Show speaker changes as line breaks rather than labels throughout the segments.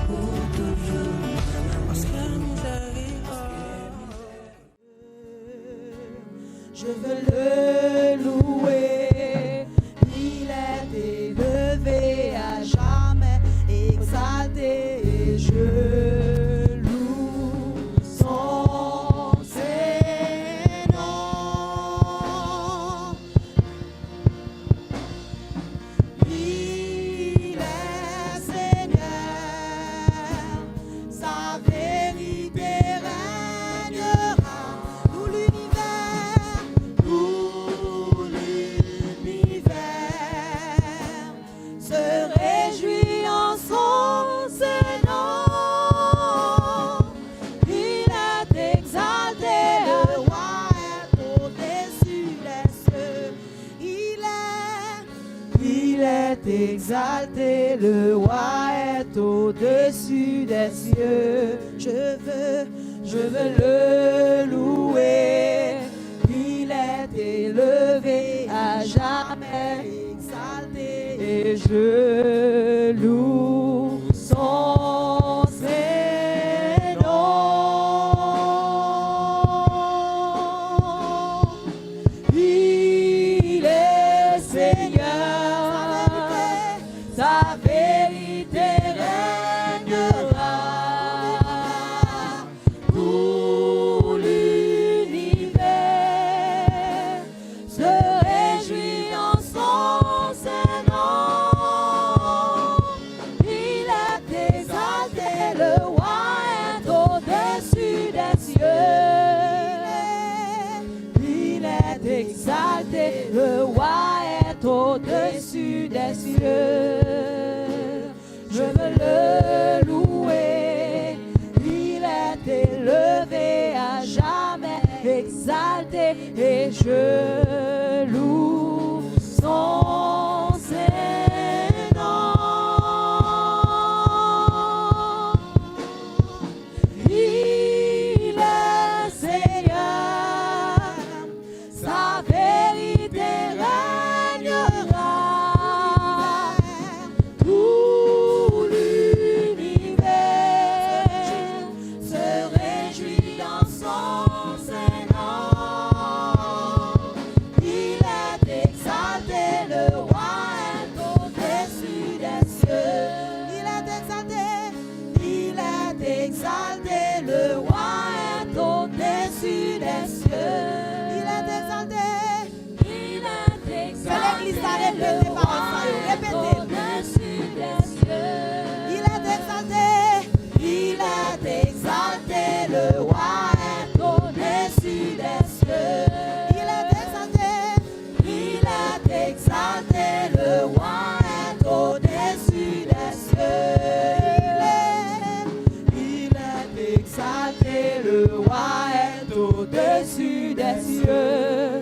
pour toujours, parce que nous arrivons.
Je veux le louer, il est élevé à jamais, exalté, et je loue son Saint-Nom. Il est Seigneur, sa vérité régnera tout l'univers, se réjouit en son Saint-Nom. Il est exalté, le roi est au-dessus des cieux. Il est exalté, le roi est au-dessus des cieux. Je veux le louer. Il est élevé à jamais, exalté, et je loue son Saint-Nom. Il est Seigneur, sa vérité régnera tout l'univers, se réjouit en son Saint-Nom. Il est exalté, le roi est au-dessus des cieux. Il est exalté, le roi est au-dessus des cieux. Je veux le louer, il est élevé à jamais, exalté, et je loue son Saint-Nom. Il est Seigneur, sa vérité régnera tout l'univers, se réjouit en son Saint-Nom. Il est exalté, le roi est au-dessus des cieux. Il est exalté, le roi est au-dessus des cieux. Il est exalté. Que l'église s'arrête de tes paroles, répétez. Au-dessus des cieux. Il est exalté, le roi est au-dessus des cieux. Il est exalté, le roi est au-dessus des cieux. Il est exalté, le roi est au-dessus des cieux.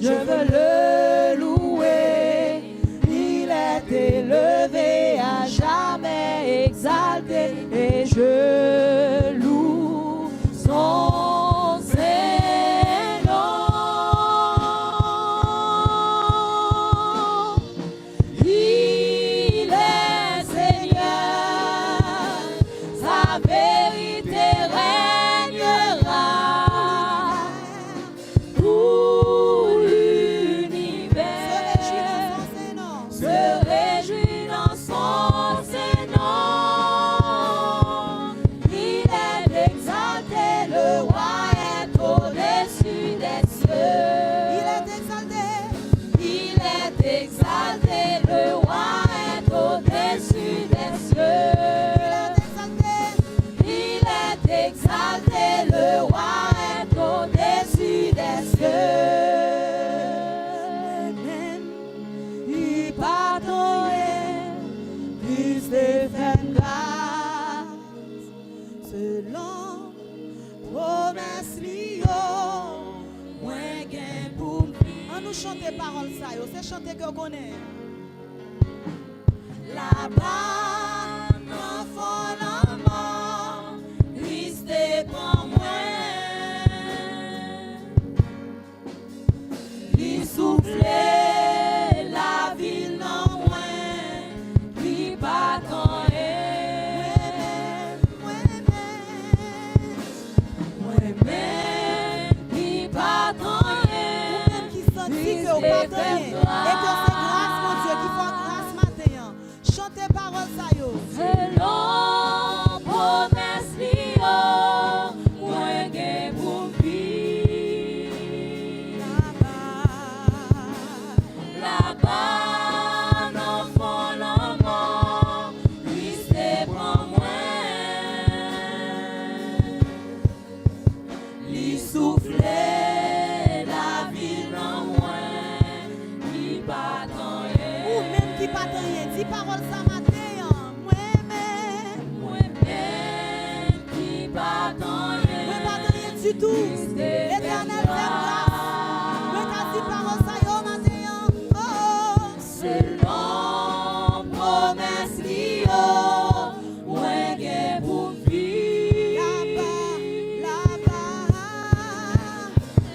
Je veux le louer, il est élevé à jamais, exalté, et je loue son Saint-Nom. Il est Seigneur, sa vérité régnera tout l'univers, se réjouit dans son Saint-Nom. Il est exalté, le roi est au-dessus des cieux. Il est exalté, le roi est au-dessus des cieux. Il est exalté, le roi est au-dessus des cieux. Il pardonne, plus de grâce, selon promesse liée, moins gain pour on nous chante paroles ça, c'est chanter que vous connaissez. Là-bas, enfant la mort, Christ dépend moi. Il soufflait la ville non moins, qui pas quand ou pas gagner. Et que c'est grâce, mon Dieu, qui fait grâce matin. Chantez parole ça yo.
Selon promesse li yo, moi gen pour vivre. Là-bas, dans fond l'amour, lui c'est pour moi. Lui souffler la vie dans moi, lui pas tant rien.
Ou même qui pas rien, dis parole ça matin.
Moi-même qui pas tant rien.
Moi pas rien du tout. L'Éternel fait grâce. Moi t'as dit parole ça yo matin. Oh.
Selon promesse li yo, moi gen pour vivre.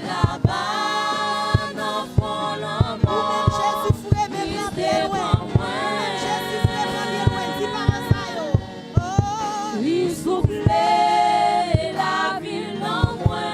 Là-bas, dans fond l'amour,
Jésus frère même là bien loin. Jésus frère bien loin, dis parole ça yo. Oh.
lui souffler la vie en moi,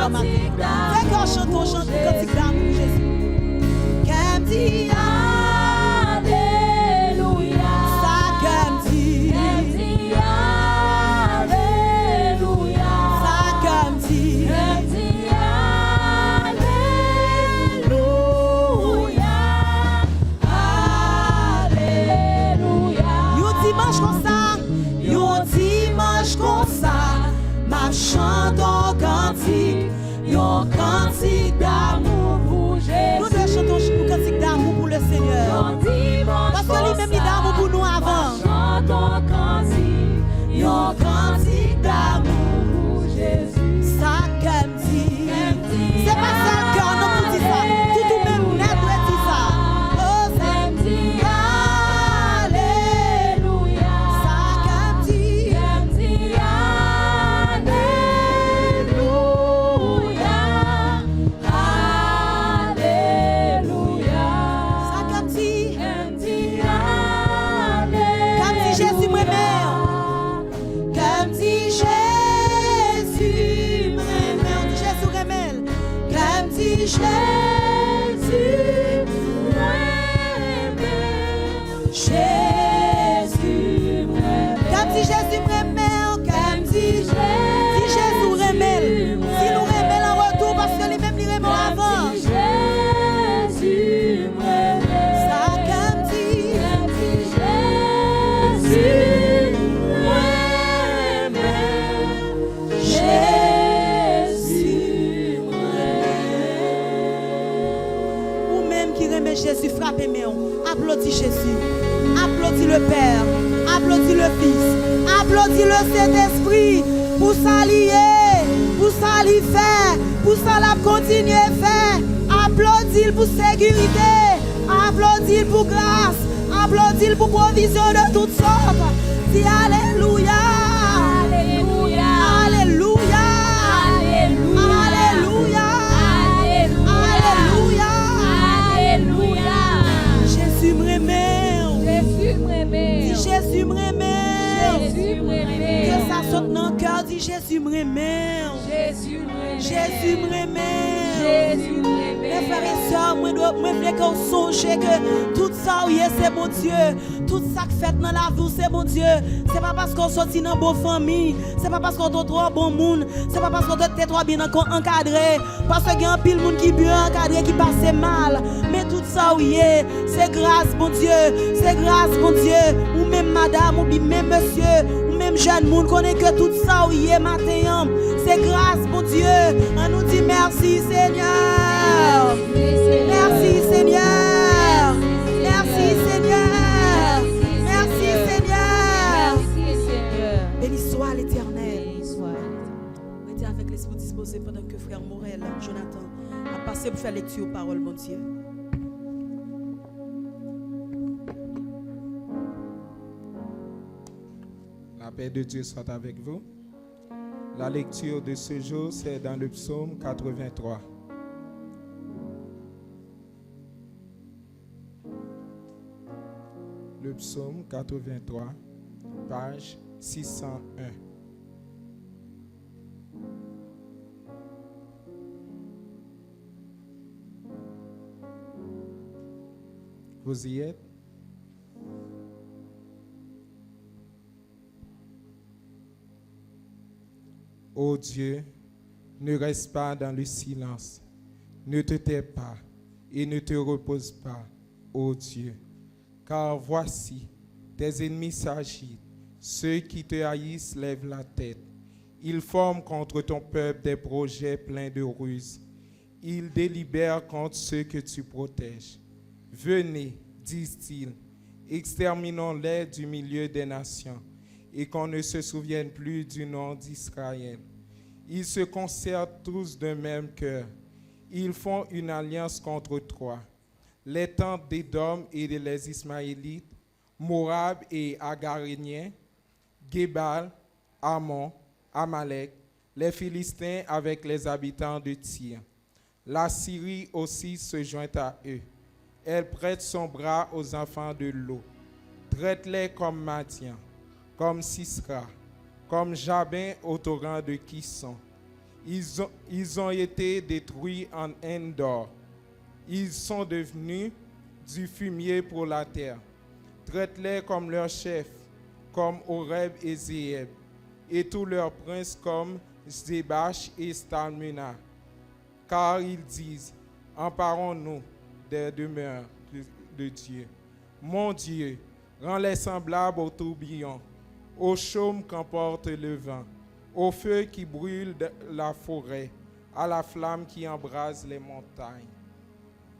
cœur matin. Fais qu'on chante cantique d'amour pour Jésus. Qu'elle dit
Alléluia.
ça, qu'elle dit
Alléluia.
ça, qu'elle dit. Dimanche comme ça, ma chante en cantique, yon cantique d'amour pour Jésus. Nous devons chanter un cantique d'amour pour le Seigneur. Parce que lui-même il d'amour pour nous avant.
Chante en cantique,
Yon cantique d'amour
pour Jésus.
ça qu'elle dit. C'est pas ça le cœur, non, pour dire ça. Tout ou même net doit dire ça. Oh, c'est
Alléluia.
ça qu'elle dit. Ça qu'elle dit. Comme dit Jésus moi-même. Comme dit Jésus moi-même. On dit Jésus remel. Comme dit Jésus moi-même. Jésus moi-même. Comme dit Jésus moi-même. Comme dit Jésus remel. Si nous remel en retour parce que lui-même lui remel avant. Ça comme dit. Jésus ou même qui remet Jésus, frappez-moi. Applaudis Jésus. Applaudis le Père. Applaudis le Fils. Applaudis le Saint-Esprit. Pour ça lier. Pour ça lui faire. Pour ça la continuer à faire. Applaudis pour sécurité. Applaudis pour grâce. Applaudis pour provision de toutes sortes. Dis Alléluia.
Alléluia.
Alléluia.
Alléluia.
Alléluia.
Alléluia.
Jésus me remet.
Jésus me remet.
Dis Jésus me remet.
Jésus me remet.
Que ça saute dans le cœur. Dis Jésus me remet.
Jésus me remet.
Jésus me remet.
Jésus me remet.
Mes frères et sœurs, moi je veux qu'on songe que tout ça oui, c'est bon Dieu. Tout ça qui fait dans la vie, c'est bon Dieu. C'est pas parce qu'on sortit dans une bonne famille. C'est pas parce qu'on est trop bon monde. C'est pas parce qu'on est trop bien encadré. Parce qu'il y a un pile monde qui bien encadré, qui passe mal. Mais tout ça oui, c'est grâce, bon Dieu. C'est grâce, bon Dieu. Ou même madame, ou bien même monsieur, ou même jeune monde, connaît que tout ça oui, matin. C'est grâce, bon Dieu. On nous dit merci, Seigneur. Merci Seigneur. Merci Seigneur. Merci Seigneur.
Merci Seigneur.
Béni soit l'Éternel.
Béni soit.
Restez avec l'esprit disposé pendant que frère Morel, Jonathan, a passé pour faire lecture aux paroles, mon Dieu.
La paix de Dieu soit avec vous. La lecture de ce jour, c'est dans le psaume 83. Le psaume 83, page 601. Vous y êtes? Ô Dieu, ne reste pas dans le silence, ne te tais pas et ne te repose pas, ô Dieu. Car voici, tes ennemis s'agitent, ceux qui te haïssent lèvent la tête. Ils forment contre ton peuple des projets pleins de ruses. Ils délibèrent contre ceux que tu protèges. Venez, disent-ils, exterminons-les du milieu des nations, et qu'on ne se souvienne plus du nom d'Israël. Ils se concertent tous d'un même cœur. Ils font une alliance contre toi. Les tentes d'Édom et les Ismaélites, Moab et Agaréniens, Gébal, Ammon, Amalek, les Philistins avec les habitants de Tyr. La Syrie aussi se joint à eux. Elle prête son bras aux enfants de l'eau. Traite-les comme Madian, comme Sisra, comme Jabin au torrent de Kisson. Ils ont été détruits en Endor. Ils sont devenus du fumier pour la terre. Traite-les comme leurs chefs, comme Oreb et Zéeb, et tous leurs princes comme Zébach et Stalmuna. Car ils disent, emparons-nous des demeures de Dieu. Mon Dieu, rends-les semblables au tourbillon, au chaume qu'emporte le vent, au feu qui brûle la forêt, à la flamme qui embrase les montagnes.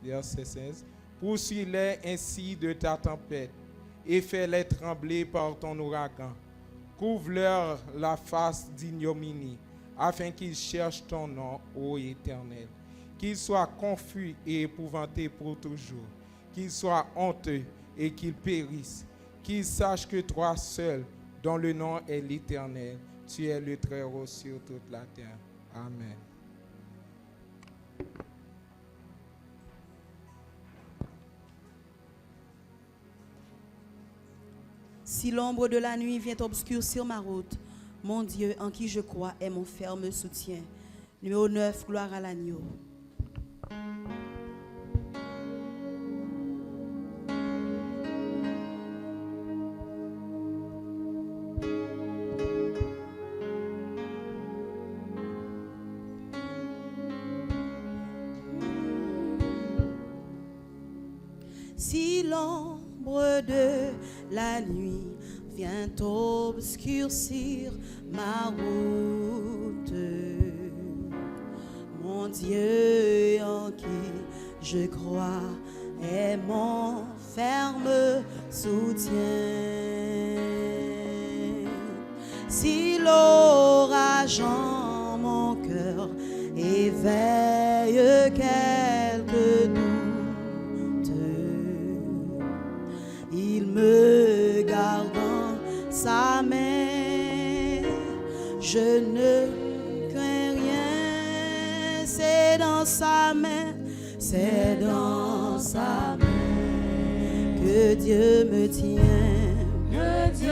Verset 16. Poursuis-les ainsi de ta tempête et fais-les trembler par ton ouragan. Couvre-leur la face d'ignominie, afin qu'ils cherchent ton nom, ô Éternel. Qu'ils soient confus et épouvantés pour toujours, qu'ils soient honteux et qu'ils périssent, qu'ils sachent que toi seul, dont le nom est l'Éternel, tu es le Très-Haut sur toute la terre. Amen.
Si l'ombre de la nuit vient obscurcir ma route, mon Dieu en qui je crois est mon ferme soutien. Numéro 9, gloire à l'agneau. Si l'ombre de la nuit vient obscurcir ma route, mon Dieu en qui je crois est mon ferme soutien. Si l'orage en mon cœur éveille quelques doutes, il me garde dans sa main, je ne crains rien, c'est dans sa main, c'est dans sa main que Dieu me tient,
Que Dieu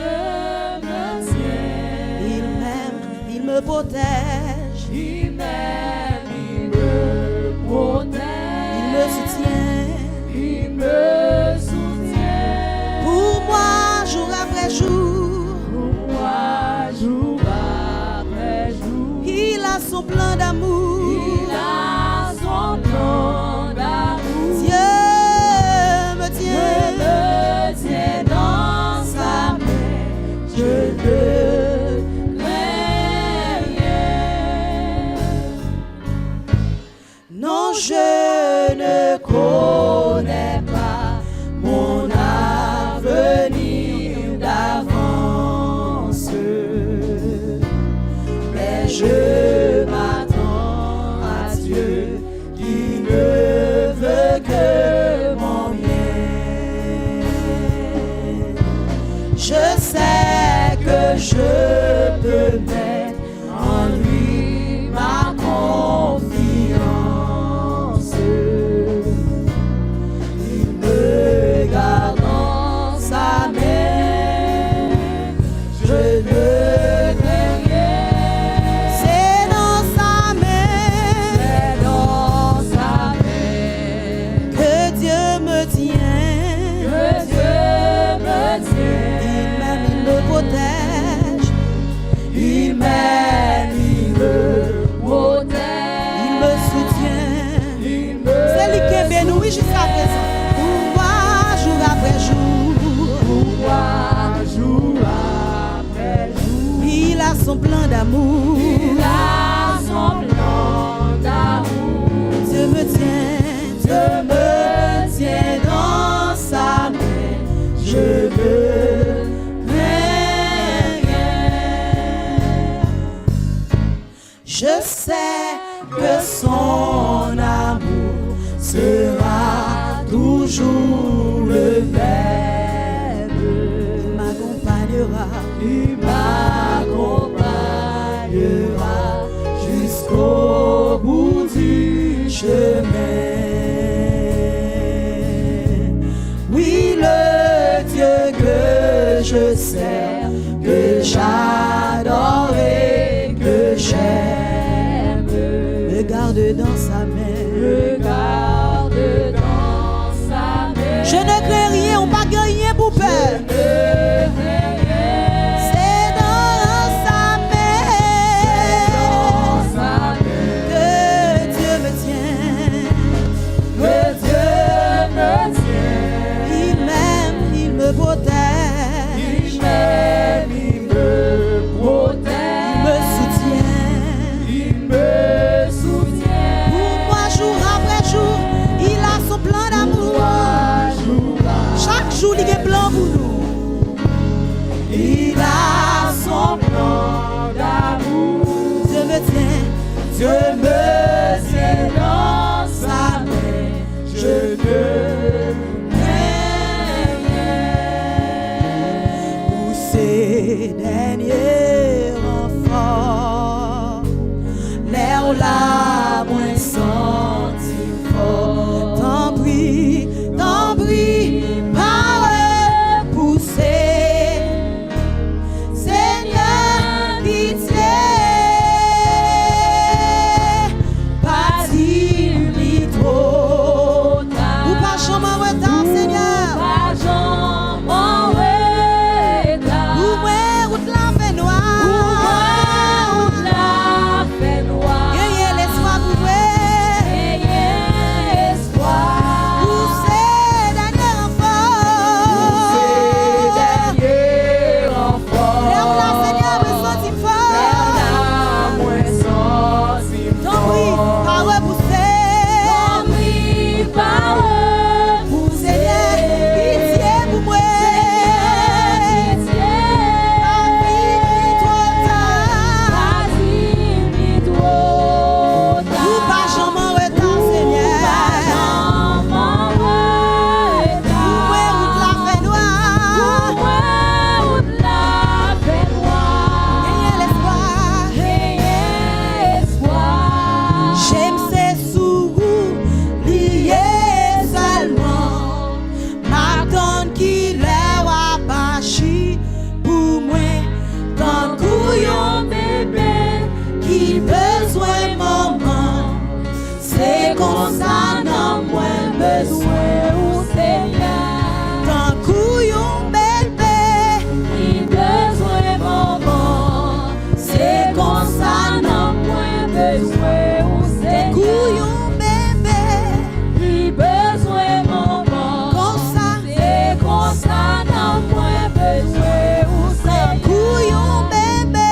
me tient.
il m'aime, il me protège,
Il m'aime, il me protège.
il me soutient,
Il me soutient.
pour moi jour après jour,
Pour moi, jour après jour.
il a son plan d'amour.
Il a son plan d'amour.
Dieu me
Je
tient,
me tiens dans sa main. Je ne crains rien.
non je ne connais pas mon avenir d'avance, mais je m'attends à Dieu qui ne veut que mon bien. Je sais que je peux mettre en lui ma confiance. Il me garde dans sa main, je ne crains rien. C'est dans sa main,
C'est dans sa main
que Dieu me tient.
que Dieu me
Il
tient.
m'aime, il me protège,
Il m'aime, il me protège.
il me soutient.
Il me
C'est lui qui est béni jusqu'à présent. Pour moi, jour après jour,
soutient. Jour après jour.
il a son plan d'amour.
Il a son plan d'amour.
Dieu me tient, Dieu me tient dans sa main. Je ne crains rien. Je sais que son amour sera toujours le même. Il m'accompagnera,
Il m'accompagnera jusqu'au bout du
chemin. Oui, le Dieu que je sers, que j'adore et que j'aime, jour, il y a un plan pour nous.
Il a son plan d'amour.
Dieu me tient.
Dieu me tient dans sa main. Je ne crains rien.
Pour ces derniers renforts, l'air là, moins senti fort. Tant prie, par eux, pousser. Seigneur, pitié. Pas dit trop tard. Ou pas jamais en retard, Seigneur.
Pas jamais en retard.
Ou moins route la fait noire.
Route la fait noire.
Gagnez l'espoir pour vrai. Pousser dernier renfort. L'air là, Seigneur, me senti fort. Tant pis, par eux pousser. Seigneur, pitié pour moi. Pas dit trop tard. Ou pas jamais en retard, Seigneur. Ou moins route la fait noire. Gagnez l'espoir. J'aime ces sous liés seulement. M'attendre qu'il est apaché pour moi. Tant couillon bébé qui besoin maman. C'est comme ça non moins besoin au Seigneur. Tant couillon bébé c'est comme ça non moins besoin au Seigneur. Couillon bébé comme ça.
C'est comme ça, non moins besoin au Seigneur.
Couillon bébé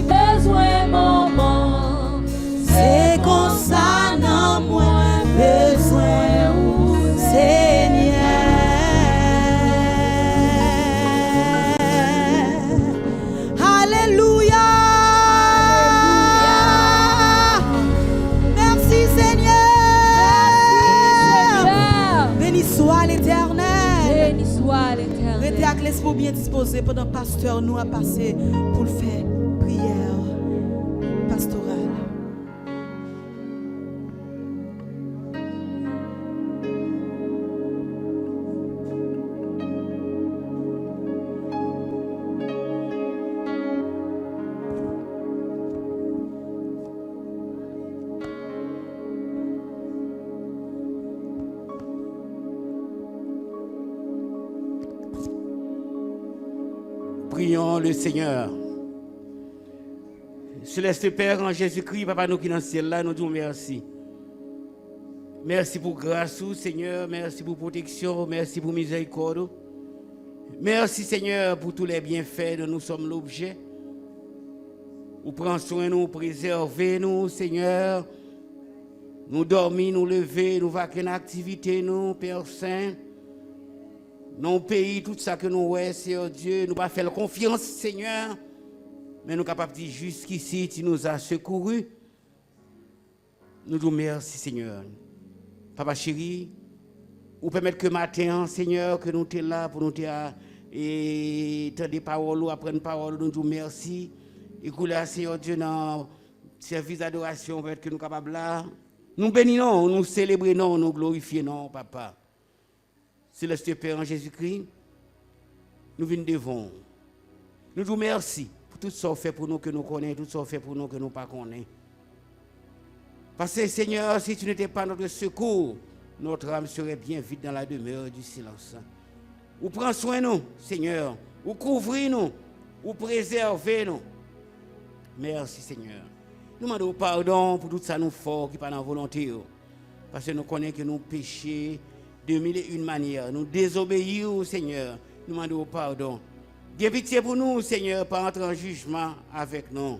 Besoin maman.
c'est comme ça non moins besoin au Seigneur. Alléluia. Merci Seigneur. Béni soit l'Éternel.
Béni soit l'Éternel.
Restez avec l'esprit bien disposé pendant que le pasteur nous a passé pour le faire prière pastorale.
Prions le Seigneur. Céleste Père, en Jésus-Christ, Papa, nous qui dans le ciel là, nous disons merci. Merci pour grâce, Seigneur. Merci pour protection. Merci pour miséricorde. Merci, Seigneur, pour tous les bienfaits dont nous sommes l'objet. Vous prenez soin de nous, préservez nous, Seigneur. Nous dormons, nous levons, nous vaquons en activité, nous, Père Saint. Dans le pays, tout ça que nous voyons, Seigneur Dieu, nous pas faire confiance, Seigneur. Mais nous sommes capables de dire jusqu'ici, tu nous as secourus. Nous disons merci, Seigneur. Papa chéri, vous permettez que matin, Seigneur, que nous sommes là pour nous dire et des paroles, apprendre parole, nous disons merci. Et que là, Seigneur Dieu, dans le service d'adoration, peut-être que nous sommes capables là. Nous bénissons, nous célébrons, nous glorifions, Papa. Céleste Père en Jésus-Christ, nous venons devant. Nous disons merci pour tout ce qu'on fait pour nous que nous connaissons, tout ce qu'on fait pour nous que nous ne connaissons pas. Parce que Seigneur, si tu n'étais pas notre secours, notre âme serait bien vite dans la demeure du silence. Ou prends soin de nous, Seigneur. Ou couvrez nous. Ou préservez nous. Merci, Seigneur. Nous demandons pardon pour tout ça nous fort qui n'est pas dans la volonté. Parce que nous connaissons que nous péchons de mille et une manières. Nous désobéissons, Seigneur. Nous demandons pardon. Viens pitié pour nous, Seigneur, pas entrer en jugement avec nous.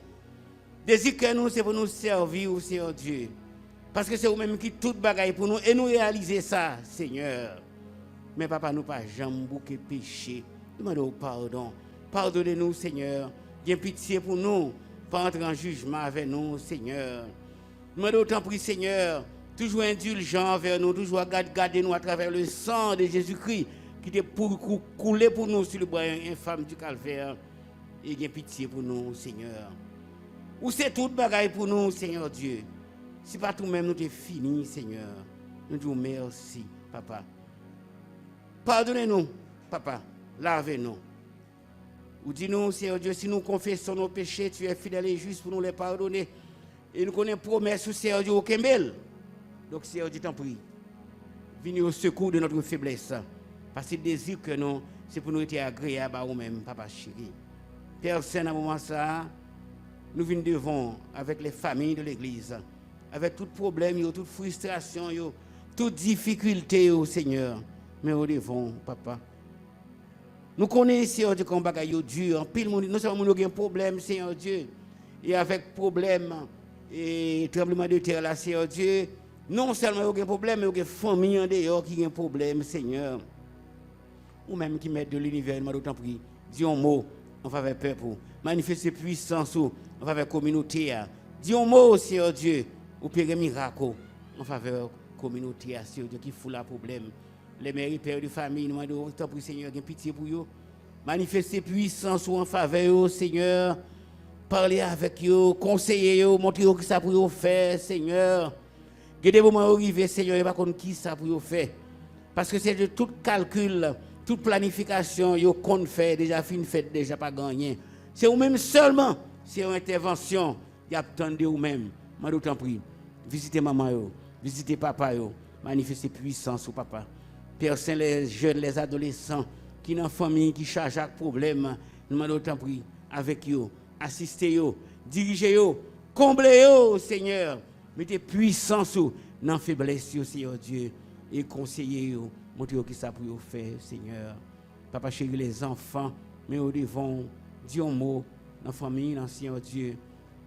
Désir que nous, c'est pour nous servir, Seigneur Dieu. Parce que c'est vous-même qui tout bagaille pour nous et nous réaliser ça, Seigneur. Mais papa, nous pas jamais bouquer péché. Demandons pardon. Pardonnez-nous, Seigneur. Viens pitié pour nous. Pas entrer en jugement avec nous, Seigneur. Demandons tant pis, Seigneur. Toujours indulgent envers nous. Toujours garder nous à travers le sang de Jésus-Christ qui est pour couler pour nous sur le bois infâme du calvaire. Et viens pitié pour nous, Seigneur. Ou c'est toute bagaille pour nous, Seigneur Dieu. Si pas tout même nous t'es fini, Seigneur. Nous disons merci, papa. Pardonnez-nous, papa. Lavez-nous. Ou dis-nous, Seigneur Dieu, si nous confessons nos péchés, tu es fidèle et juste pour nous les pardonner. Et nous connaissons promesse, Seigneur Dieu, au Kembel. Donc, Seigneur Dieu, t'en prie. Venez au secours de notre faiblesse. Parce que le désir que nous, c'est pour nous être agréables à nous-mêmes, papa chéri. Père Saint, à un moment ça, nous venons devant avec les familles de l'église, avec tout problème, toute frustration, toute difficulté, Seigneur. Mais nous devons, papa. Nous connaissons, Seigneur Dieu, comme bagaille dur. Pile monde, nous savons nous avons un problème, Seigneur Dieu. Et avec problème et tremblement de terre là, Seigneur Dieu, non seulement nous avons un problème, mais nous avons une famille en dehors qui a un problème, Seigneur. Ou même qui met de l'univers, nous d'autant pris. Dis un mot en faveur peuple. Manifester puissance en faveur communauté. Dis un mot, Seigneur Dieu, ou pire miracle en faveur communauté, Seigneur Dieu, qui fout la problème. Les mères et pères de famille, nous demandons autant pour Seigneur, qu'il y ait pitié pour eux. Manifester puissance en faveur, Seigneur. Parler avec eux, conseiller eux, montrer eux qui ça pour eux faire, Seigneur. Gardez vous arriver, Seigneur, et pas contre qui ça pour eux faire. Parce que c'est de tout calcul, toute planification, yo qu'on fait déjà fin fait déjà pas gagné. C'est vous même seulement, c'est une intervention, y attendez vous même. Moi d'autant prie, visitez maman yo, visitez papa yo, manifestez puissance au papa. Père Saint, les jeunes, les adolescents qui dans famille qui chargent avec problème, nous d'autant prie avec eux, assistez eux, dirigez eux, comblez eux, Seigneur. Mettez puissance dans faiblesse, Seigneur Dieu, et conseillez eux. Montrez qui ça pour vous faire, Seigneur. Papa chéri, les enfants, mais nous devons dire un mot dans la famille, dans Seigneur Dieu.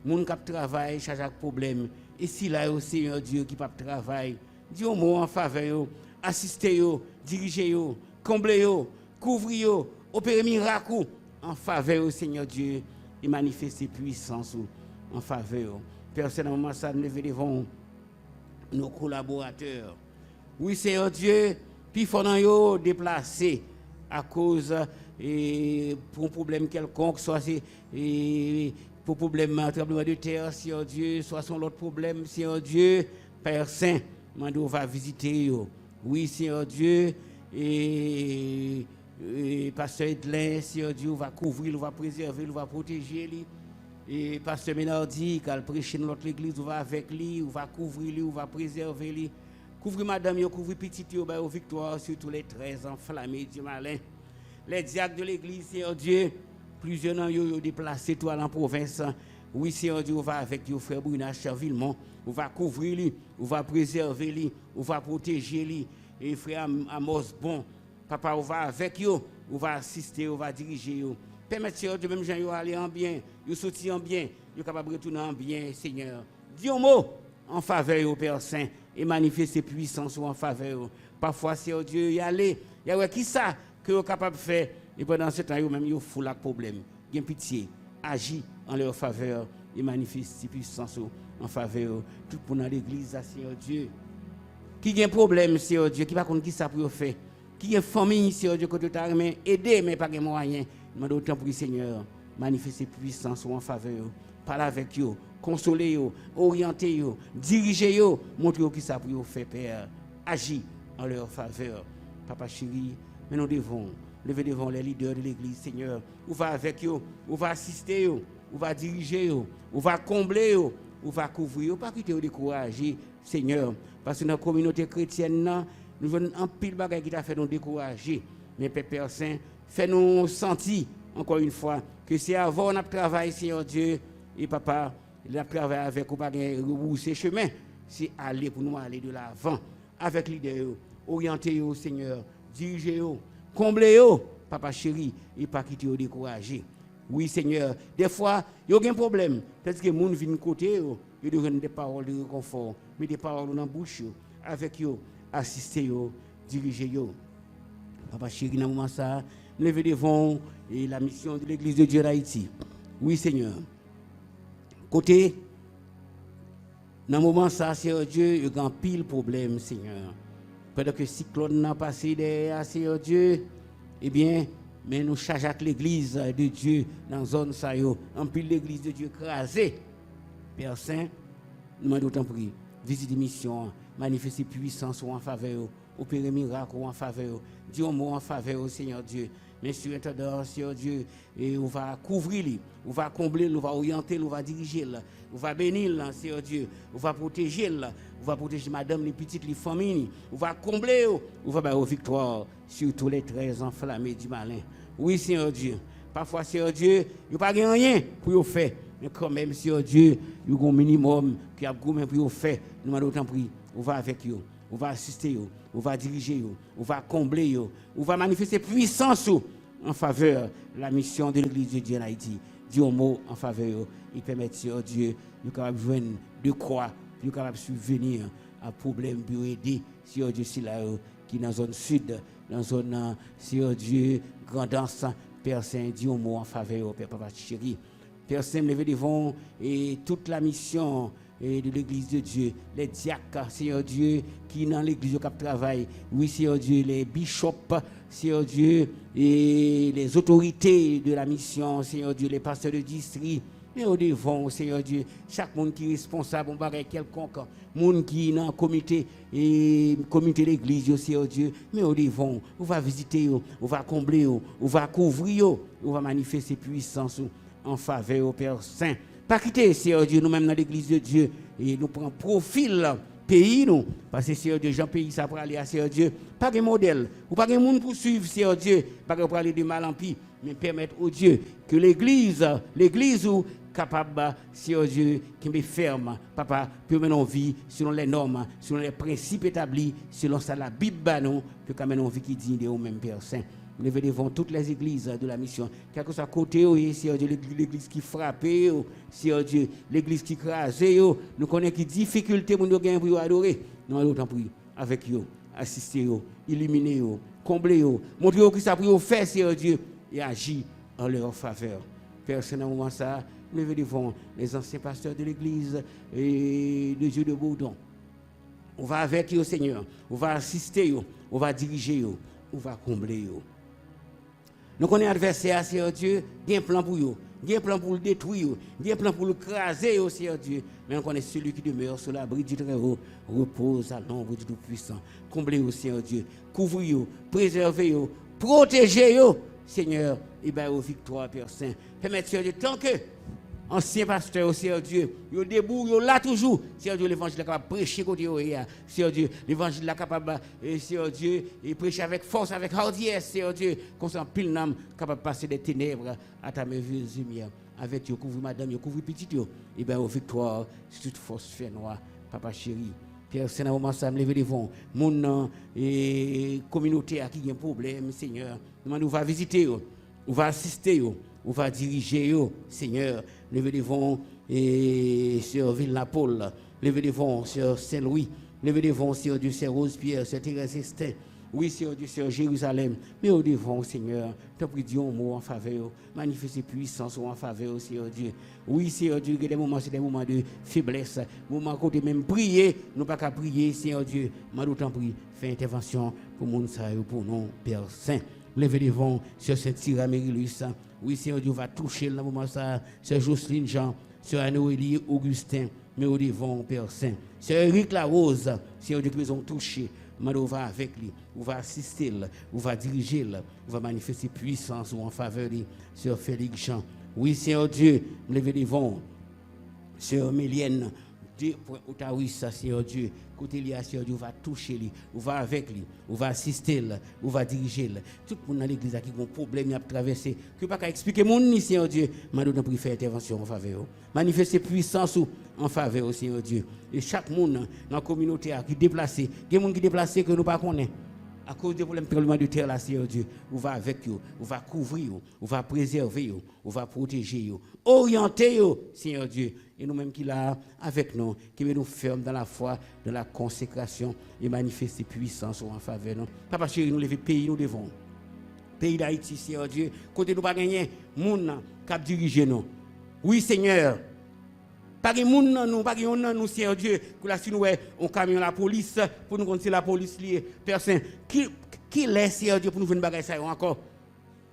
Moun qui travaille, charge avec problème. Et si là, Seigneur Dieu, qui pas travail, dis un mot en faveur, assistez, dirigez, comblez, couvrez, opérez miracle en faveur, Seigneur Dieu, et manifestez puissance en faveur. Personnellement, ça nous devons nos collaborateurs. Oui, Seigneur Dieu, puis il faut nous déplacer à cause pour un problème quelconque, soit pour problème tremblement de terre, Seigneur Dieu, soit son autre problème, Seigneur Dieu, Père Saint, on va visiter. Oui, Seigneur Dieu, et Pasteur Edlin, Seigneur Dieu, va couvrir, va préserver, va protéger. Et Pasteur Ménardi, qui a prêché dans notre église, va avec lui, va couvrir lui, va préserver lui. Couvrir madame, couvrir petite, au victoire sur tous les 13 enflammés du malin. Les diacres de l'église, Seigneur Dieu, plusieurs d'entre eux ont déplacé toi dans la province. Oui, Seigneur Dieu, on va avec lui, frère Brunage Chervillemont, on va couvrir lui, on va préserver lui, on va protéger lui. Et frère Amos Bon, papa, on va avec lui, on va assister, on va diriger. Permettez, Seigneur Dieu, même gens aller en bien, ils sortir en bien, ils sont capables de retourner en bien, Seigneur. Dis un mot en faveur au Père Saint et manifester puissance en faveur. Parfois, Seigneur Dieu, y aller, y a qui ça que vous êtes capable de faire et pendant ce temps, même ils font le problème. Bien pitié, agis en leur faveur et manifester puissance en faveur. Tout pour dans l'église, Seigneur Dieu. Qui a un problème, Seigneur Dieu, qui va contre qui ça pour faire. Qui a une famille, Seigneur Dieu, que tu as aider, mais pas de moyens. Je demande autant pour le Seigneur, manifester puissance en faveur. Parler avec eux, consoler eux, orienter eux, diriger eux, montrer eux qui ça pour faire, Père. Agis en leur faveur. Papa chéri, mais nous devons lever devant les leaders de l'église, Seigneur. On va avec eux, on va assister eux, on va diriger eux, on va combler eux, on va couvrir eux, pas quitter eux décourager, Seigneur. Parce que dans la communauté chrétienne, nous venons en pile de bagages qui t'a fait nous décourager. Mais Père Saint, fais-nous sentir, encore une fois, que c'est avant notre travail, Seigneur Dieu, et Papa, le travail avec nous, pas repousser chemin, c'est aller pour nous aller de l'avant, avec l'idée, orienter eux, Seigneur, diriger eux, combler eux, Papa chéri, et pas quitter eux décourager. Oui, Seigneur, des fois, il y a aucun problème. Peut-être que les gens viennent côté, ils donnent des paroles de réconfort, mais des paroles dans la bouche, avec eux, assister eux, diriger eux. Papa chéri, dans le moment ça, nous levons devant la mission de l'Église de Dieu d'Haïti. Oui, Seigneur. Côté, dans le moment ça, Seigneur Dieu, il y a un pile problème, Seigneur. Pendant que le cyclone n'a passé derrière, Seigneur Dieu, eh bien, mais nous chargeons l'Église de Dieu dans la zone ça, en pile l'Église de Dieu crasée. Père Saint, nous demandons autant prier. Visite mission, manifester puissance en faveur, opérer miracle en faveur, dire un mot en faveur, Seigneur Dieu. Mais sur intendant, Seigneur Dieu, et on va couvrir, on va combler, on va orienter, on va diriger, on va bénir, Seigneur Dieu, on va protéger, on va protéger madame, les petites, les familles, on va combler, on va avoir victoire sur tous les 13 enflammés du malin. Oui, Seigneur Dieu. Parfois, Seigneur Dieu, il n'y a pas rien pour faire. Mais quand même, Seigneur Dieu, il y a un minimum qui a goûté pour faire. Nous demandons autant prier. On va avec eux, on va assister eux, on va diriger eux, on va combler eux, on va manifester puissance en faveur de la mission de l'Église de Dieu en Haïti. Dis un mot en faveur. Il permet, Seigneur Dieu, de capable joindre de croix, de capable subvenir à problème pour aider, Seigneur Dieu, si là qui dans la zone sud, dans la zone, Seigneur Dieu, grandance, Père Saint, dis un mot en faveur, Père Papa chéri. Père Saint, levez devant et toute la mission de l'Église de Dieu, les diacres, Seigneur Dieu, qui dans l'Église de Cap Travail, oui, Seigneur Dieu, les bishops, Seigneur Dieu, et les autorités de la mission, Seigneur Dieu, les pasteurs de district, mais au devant, Seigneur Dieu, chaque monde qui est responsable, on barre quelconque, monde qui est dans le comité de l'Église, Seigneur Dieu, mais au devant, on va visiter, on va combler, on va couvrir, on va manifester puissance en faveur au Père Saint. Pas quitter, Seigneur Dieu, nous-mêmes dans l'Église de Dieu, et nous prenons profil pays, nous, parce que Seigneur Dieu, Jean pays, ça pour aller à Seigneur Dieu, pas de modèle, ou pas de monde pour suivre, Seigneur Dieu, pas pour aller de mal en pis, mais permettre au Dieu que l'Église ou capable, Seigneur Dieu, qui me ferme, papa, peut mener en vie selon les normes, selon les principes établis, selon ça la Bible, nous, peut quand même en vie qui dit de au même Père Saint. Levez devant toutes les églises de la mission. Quel que soit côté, Seigneur Dieu, l'église qui frappe, Seigneur Dieu, l'église qui crase, nous connaissons qui difficulté pour nous gagner pour adorer. Nous allons autant prier avec eux, assister eux, illuminer eux, combler eux, montrer eux que ça pour faire, Seigneur Dieu, et agir en leur faveur. Père, c'est dans un moment ça, levez devant les anciens pasteurs de l'église et de Dieu de Bourdon. On va avec eux, Seigneur, on va assister eux, on va diriger eux, on va combler eux. Nous connaissons l'adversaire, Seigneur Dieu, il y a un plan pour eux, il y a un plan pour le détruire, il y a un plan pour le craser, Seigneur Dieu. Mais nous connaissons celui qui demeure sur l'abri du Très-Haut, repose à l'ombre du Tout-Puissant. Comblez-vous, Seigneur Dieu, couvrez-vous, préservez-vous, protégez-vous, Seigneur, et bien aux victoires, Père Saint. Permettez, Seigneur Dieu, tant que ancien pasteur, Seigneur Dieu, il est debout, il est là toujours. Seigneur Dieu, l'évangile est capable de prêcher côté Seigneur Dieu, l'évangile est capable, Seigneur Dieu, et prêcher avec force, avec hardiesse, Seigneur Dieu, comme ça, pile n'âme, capable de passer des ténèbres à ta merveilleuse lumière. Avec Dieu, couvre madame, couvre petit, et bien aux victoires, c'est toute force fait noir, papa chéri. Père, c'est un moment ça, me lever devant mon communauté à qui il y a un problème, Seigneur. Nous va visiter, on va assister, on va diriger, Seigneur. Levez devant sur Ville-la-Paul, levez devant sur Saint-Louis, levez devant sur Dieu, sur Rose-Pierre, sur Thérèse-Estin, oui, sur Dieu, sur Jérusalem, mais au devant, Seigneur, t'as pris Dieu un mot en faveur, manifester puissance en faveur, Seigneur Dieu. Oui, Seigneur Dieu, il y a des moments, c'est des moments de faiblesse, moments côté même prier, nous pas qu'à prier, Seigneur Dieu, mais d'autant prier, fais intervention pour mon salut, pour nous, Père Saint. Levez devant sur cette tire Mérilis. Oui, Seigneur Dieu va toucher le moment ça, sur Jocelyne Jean, sur Anoélie Augustin, mais au devant, Père Saint. Sur Eric Larose, Seigneur Dieu, qui nous ont touché. On va avec lui, on va assister, on va diriger, on va manifester puissance ou en faveur de sur Félix Jean. Oui, Seigneur Dieu, levez devant sur Mélienne. Dieu pour Ottawa, Seigneur Dieu, côté lié, Seigneur Dieu, on va toucher lui, on va avec lui, on va assister, on va diriger. Tout le monde dans l'église qui a un problème à traverser, que pas qu'à expliquer mon ni, Seigneur Dieu, m'a donné pour faire intervention en faveur. Manifester puissance en faveur, Seigneur Dieu. Et chaque monde dans la communauté qui est déplacé, il y a des gens qui sont déplacés que nous ne connaissons pas. À cause des problèmes tremblements de terre là, Seigneur Dieu, on va avec vous, on va couvrir vous, on va préserver vous, on va protéger vous, orienter vous, Seigneur Dieu. Et nous-mêmes qui là avec nous, qui nous ferme dans la foi, dans la consécration et manifester puissance en faveur de nous. Papa chéri, nous lever pays, nous devons. Pays d'Haïti, Seigneur Dieu, côté nous pas gagner, moun cap diriger nous. Oui, Seigneur. Pas de monde nous, pas de nous, Seigneur Dieu, que là si nous on camion la police pour nous connaître la police liée personne qui laisse Seigneur Dieu pour nous venir bagaille ça encore.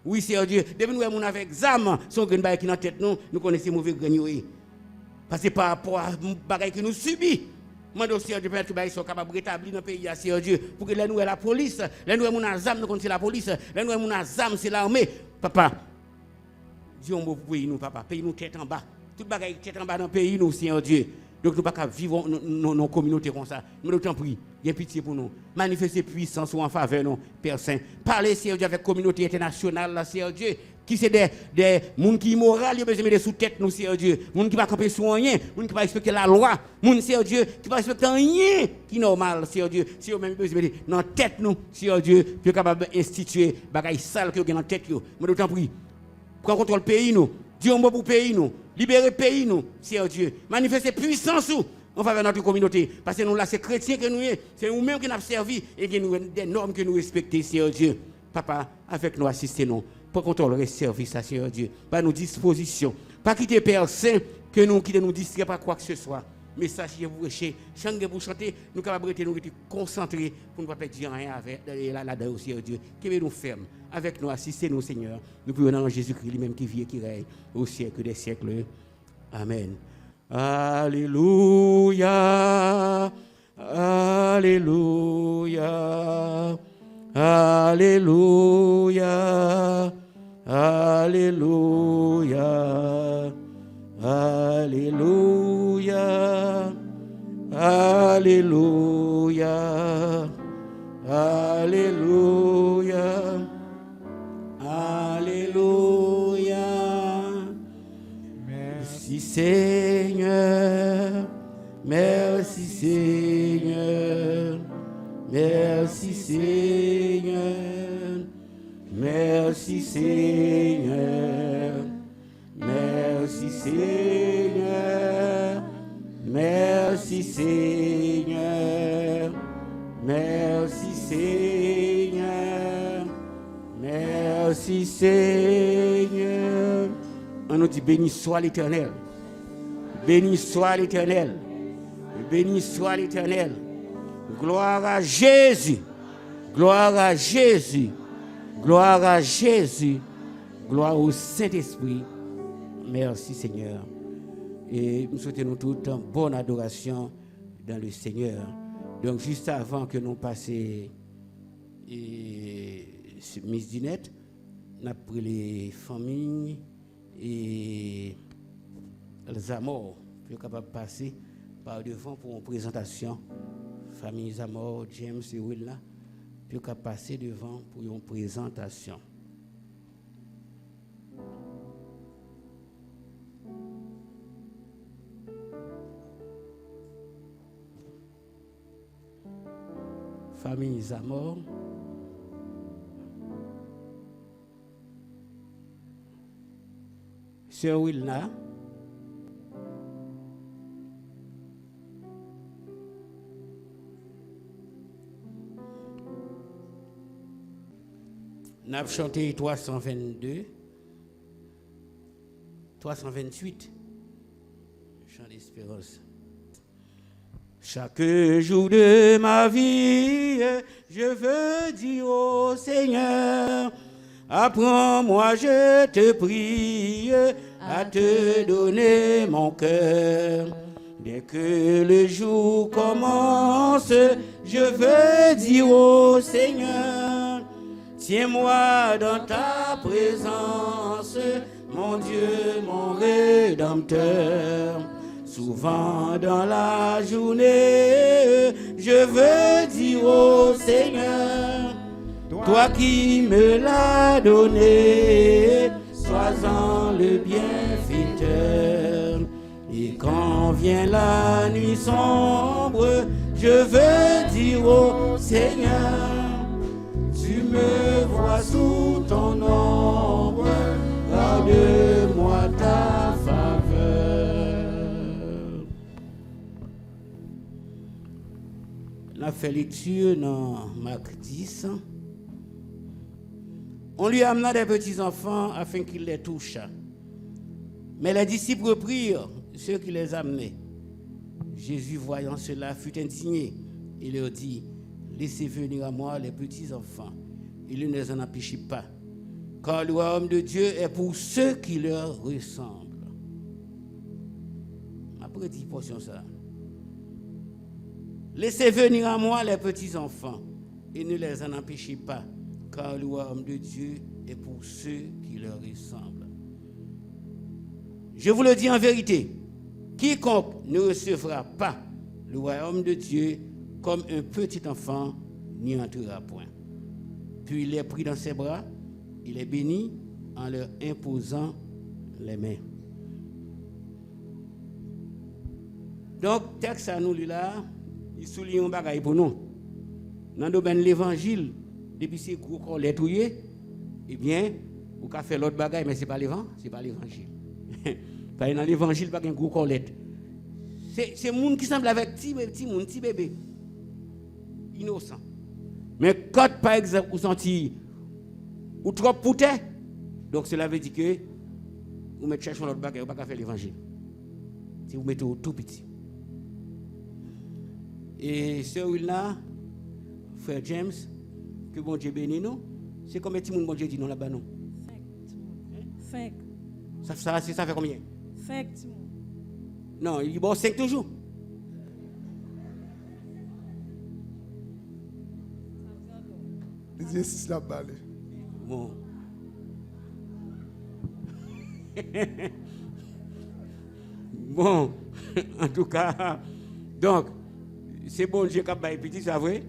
Oui, Seigneur Dieu, depuis nous on avec zam, son grain bagaille qui dans tête nous connaissons mauvais grain yoy. Parce que par rapport à bagaille que nous subit, mande Seigneur Dieu peut-être que bagaille sont capable rétablir dans le pays Seigneur Dieu pour que là nous la police, là nous on zam nous connaissons la police, là nous on zam c'est l'armée. Papa, Dieu on pour nous papa, pays nous tête en bas. Tout bagaille tête en bas dans le pays, nous, Seigneur Dieu. Donc, nous ne pouvons pas vivre dans nos communautés comme ça. Nous nous t'en prie, il y a pitié pour nous. Manifestez puissance en faveur de nous, Père Saint. Parlez, Seigneur Dieu, avec la communauté internationale, là, Seigneur Dieu. Qui c'est des gens qui sont immoraux, ils ont besoin de sous tête, nous, Seigneur Dieu. Des gens qui ne vont pas camper sur rien, des gens qui ne vont pas respecter la loi. Des gens, Seigneur Dieu, qui ne vont pas respecter rien qui est normal, Seigneur Dieu. Si vous même besoin de dans la tête, nous, Seigneur Dieu, puis capable d'instituer des bagailles sales qui sont dans la tête. Nous nous t'en prie. Prends contrôle le pays, nous. Dieu pour le pays, nous. Libérer le pays, nous, Seigneur Dieu. Manifester puissance, nous. On va vers notre communauté. Parce que nous, là, c'est chrétiens que nous sommes. C'est nous-mêmes qui nous avons servi et qui nous des normes que nous respectons, Seigneur Dieu. Papa, avec nous, assistez-nous. Pour contrôler le service, Seigneur Dieu. Par nos dispositions. Pas quitter Père Saint, que nous quitter nous distraire par quoi que ce soit. Message que vous prêchez, chant que vous chantez, nous capables de nous concentrer pour ne pas perdre rien avec là-dedans, Seigneur Dieu. Qui nous ferme. Avec nous, assistez-nous, Seigneur. Nous prions en Jésus-Christ, lui-même qui vit et qui règne au siècle des siècles. Amen. Alléluia. Alléluia. Alléluia. Alléluia. Alléluia. Alléluia. Alléluia. Alléluia. Merci Seigneur. Merci Seigneur. Merci Seigneur. Merci Seigneur. Merci Seigneur. Merci Seigneur. Merci Seigneur. Merci Seigneur. On nous dit béni soit l'Éternel. Béni soit l'Éternel. Béni soit l'Éternel. Gloire à Jésus. Gloire à Jésus. Gloire à Jésus. Gloire au Saint-Esprit. Merci Seigneur. Et nous souhaitons toute une bonne adoration dans le Seigneur. Donc juste avant que nous passions Miss Dinette, nous avons pris les familles et les amours pour être capable de passer par devant pour une présentation. Famille Zamor, James et Will là, pour être capable de passer devant pour une présentation. Famille Zamor. Sœur Wilna. Nous avons chanté 322, 328, chant d'espérance. Chaque jour de ma vie, je veux dire au Seigneur, apprends-moi, je te prie, à te donner mon cœur. Dès que le jour commence, je veux dire au Seigneur, tiens-moi dans ta présence, mon Dieu, mon Rédempteur. Souvent dans la journée, je veux dire au Seigneur, toi qui me l'as donné, sois-en le bienfaiteur. Et quand vient la nuit sombre, je veux dire au Seigneur, me vois sous ton ombre, garde-moi ta faveur. La fait lecture dans Marc 10. On lui amena des petits-enfants afin qu'il les touche. Mais les disciples prirent ceux qui les amenaient. Jésus, voyant cela, fut indigné. Il leur dit, laissez venir à moi les petits-enfants. Il ne les en empêchit pas, car le royaume de Dieu est pour ceux qui leur ressemblent. Après, dis portion ça. Laissez venir à moi les petits-enfants, et ne les en empêchez pas, car le royaume de Dieu est pour ceux qui leur ressemblent. Je vous le dis en vérité, quiconque ne recevra pas le royaume de Dieu comme un petit enfant n'y entrera point. Puis il les prit dans ses bras, il les bénit en leur imposant les mains. Donc, texte à nous là, il souligne un bagage pour nous. Dans le domaine de l'évangile, depuis ces gros qu'on les trouvé, eh bien, vous pouvez faire l'autre bagage, mais ce n'est pas l'évangile. Dans l'évangile, pas un gros colette. C'est un monde qui semble avec petit bébé. Innocent. Mais quand, par exemple, vous sentez ou trop pouté, donc cela veut dire que vous mettez chercher l'autre bagage, vous ne pouvez pas faire l'évangile. Si vous mettez tout petit. Et ce là, frère James, que bon Dieu bénisse nous, c'est combien de monde bon Dieu dit non là-bas non?
5.
Ça fait combien?
5.
Non, il dit bon 5 toujours.
Il dit 6 là-bas.
Bon. Bon, en tout cas, donc, c'est bon Dieu qui a baillé petit, c'est vrai.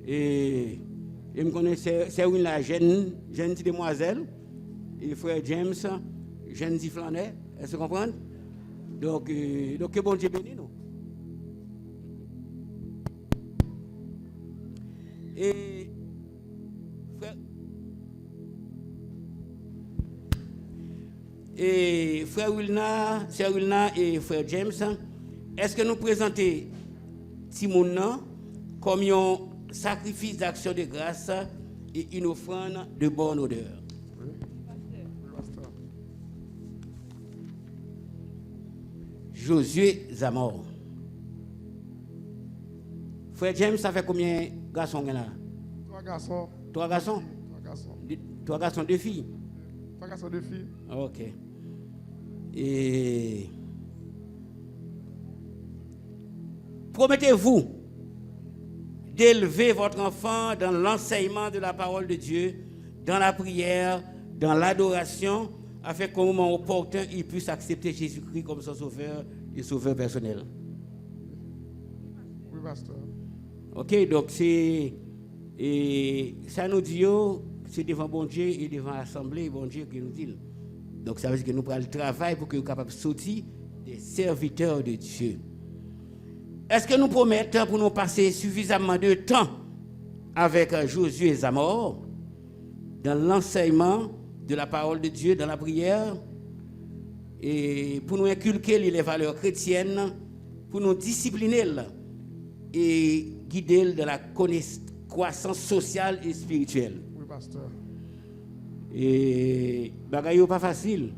Et je connais, c'est une la jeune petite demoiselle, et frère James, jeune petit flaner, est-ce que vous comprenez? Donc, que bon Dieu bénisse nous. Et frère Wilna, Sœur Wilna et frère James, est-ce que nous présentons Timon comme un sacrifice d'action de grâce et une offrande de bonne odeur? Oui. Josué Zamor. Frère James, ça fait combien de garçons là?
3 garçons.
3 garçons?
3 garçons.
3 garçons, 2 filles?
3 garçons, 2 filles.
Ok. Et promettez-vous d'élever votre enfant dans l'enseignement de la parole de Dieu, dans la prière, dans l'adoration, afin qu'au moment opportun, il puisse accepter Jésus-Christ comme son sauveur et sauveur personnel.
Oui, pasteur.
Ok, donc c'est... Et ça nous dit, c'est devant bon Dieu et devant l'Assemblée, bon Dieu qui nous dit. Donc ça veut dire que nous prenons le travail pour que nous soyons capables de sortir des serviteurs de Dieu. Est-ce que nous promettons pour nous passer suffisamment de temps avec Josué Zamor dans l'enseignement de la parole de Dieu, dans la prière, et pour nous inculquer les valeurs chrétiennes, pour nous discipliner et guider dans la croissance sociale et spirituelle?
Oui, pasteur.
Et bagaille pas facile.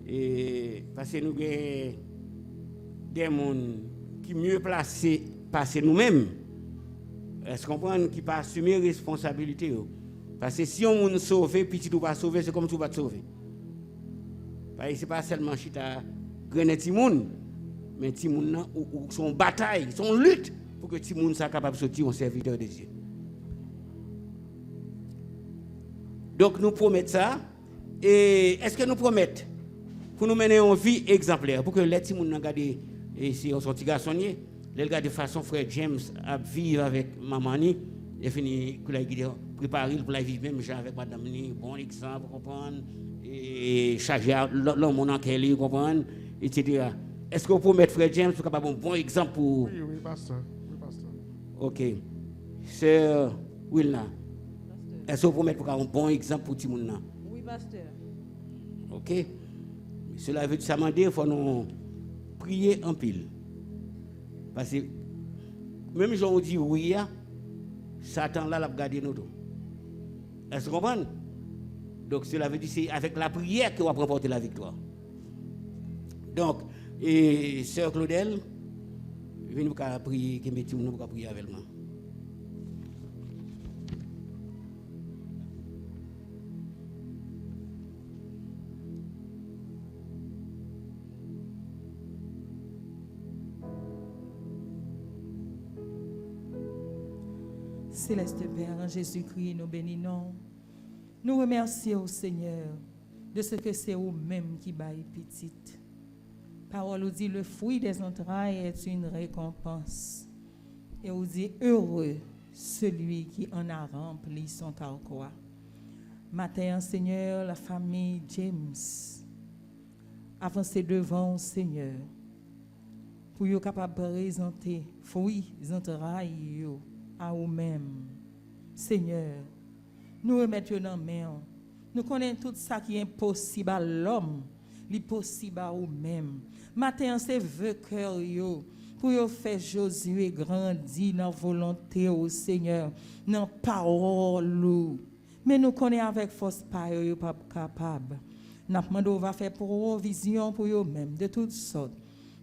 Et parce que nous avons des gens qui mieux placés passer nous-mêmes. Est-ce qu'on comprend qui pas assumer responsabilité? Parce que si on sauve, puis tu pas sauver, c'est comme tu vas te sauver. Parce que c'est pas seulement chita gagner Timoun, mais Timoun ou son bataille, son lutte pour que Timoun soit capable de sortir un serviteur de Dieu. Donc nous promettons ça. Et est-ce que nous promettons pour nous mener une vie exemplaire, pour que les petits gens regardent, et si on sont petits garçons, les regardent de façon frère James à vivre avec maman, et finir que la préparer pour la vivre même avec madame, bon exemple, comprendre, et charger l'homme en qu'elle comprendre, etc. Est-ce que vous pouvez mettre frère James pour capable un bon exemple pour...
Oui, pasteur. Oui, pasteur.
Ok. C'est Oui, là. Est-ce que vous pouvez mettre un bon exemple pour tout le monde?
Oui, pasteur.
Ok? Cela veut dire ça il faut nous prier en pile. Parce que même si on dit oui, Satan là l'a gardé nous tout. Est-ce que vous comprenez? Donc cela veut dire c'est avec la prière qu'on va remporter la victoire. Donc, et sœur Claudel, venez nous prier, que mettez nous pour prier avec moi.
Céleste Père, en Jésus-Christ, nous bénissons. Nous remercions, Seigneur, de ce que c'est vous-même qui baille petite. Parole nous dit, le fruit des entrailles est une récompense. Et vous dit, heureux celui qui en a rempli son carquois. Matin, Seigneur, la famille James avance devant, Seigneur, pour être capable de présenter fruits des entrailles à vous-même. Seigneur, nous remettons dans la main. Nous connaissons tout ça qui est impossible à l'homme, l'impossible à vous-même. Matin, c'est vœu cœur pour faire Josué grandir dans la volonté au Seigneur, dans la parole. Mais nous connaissons avec force pas pas capable. Nous demandons va faire pour vos visions pour eux-mêmes de toutes sortes,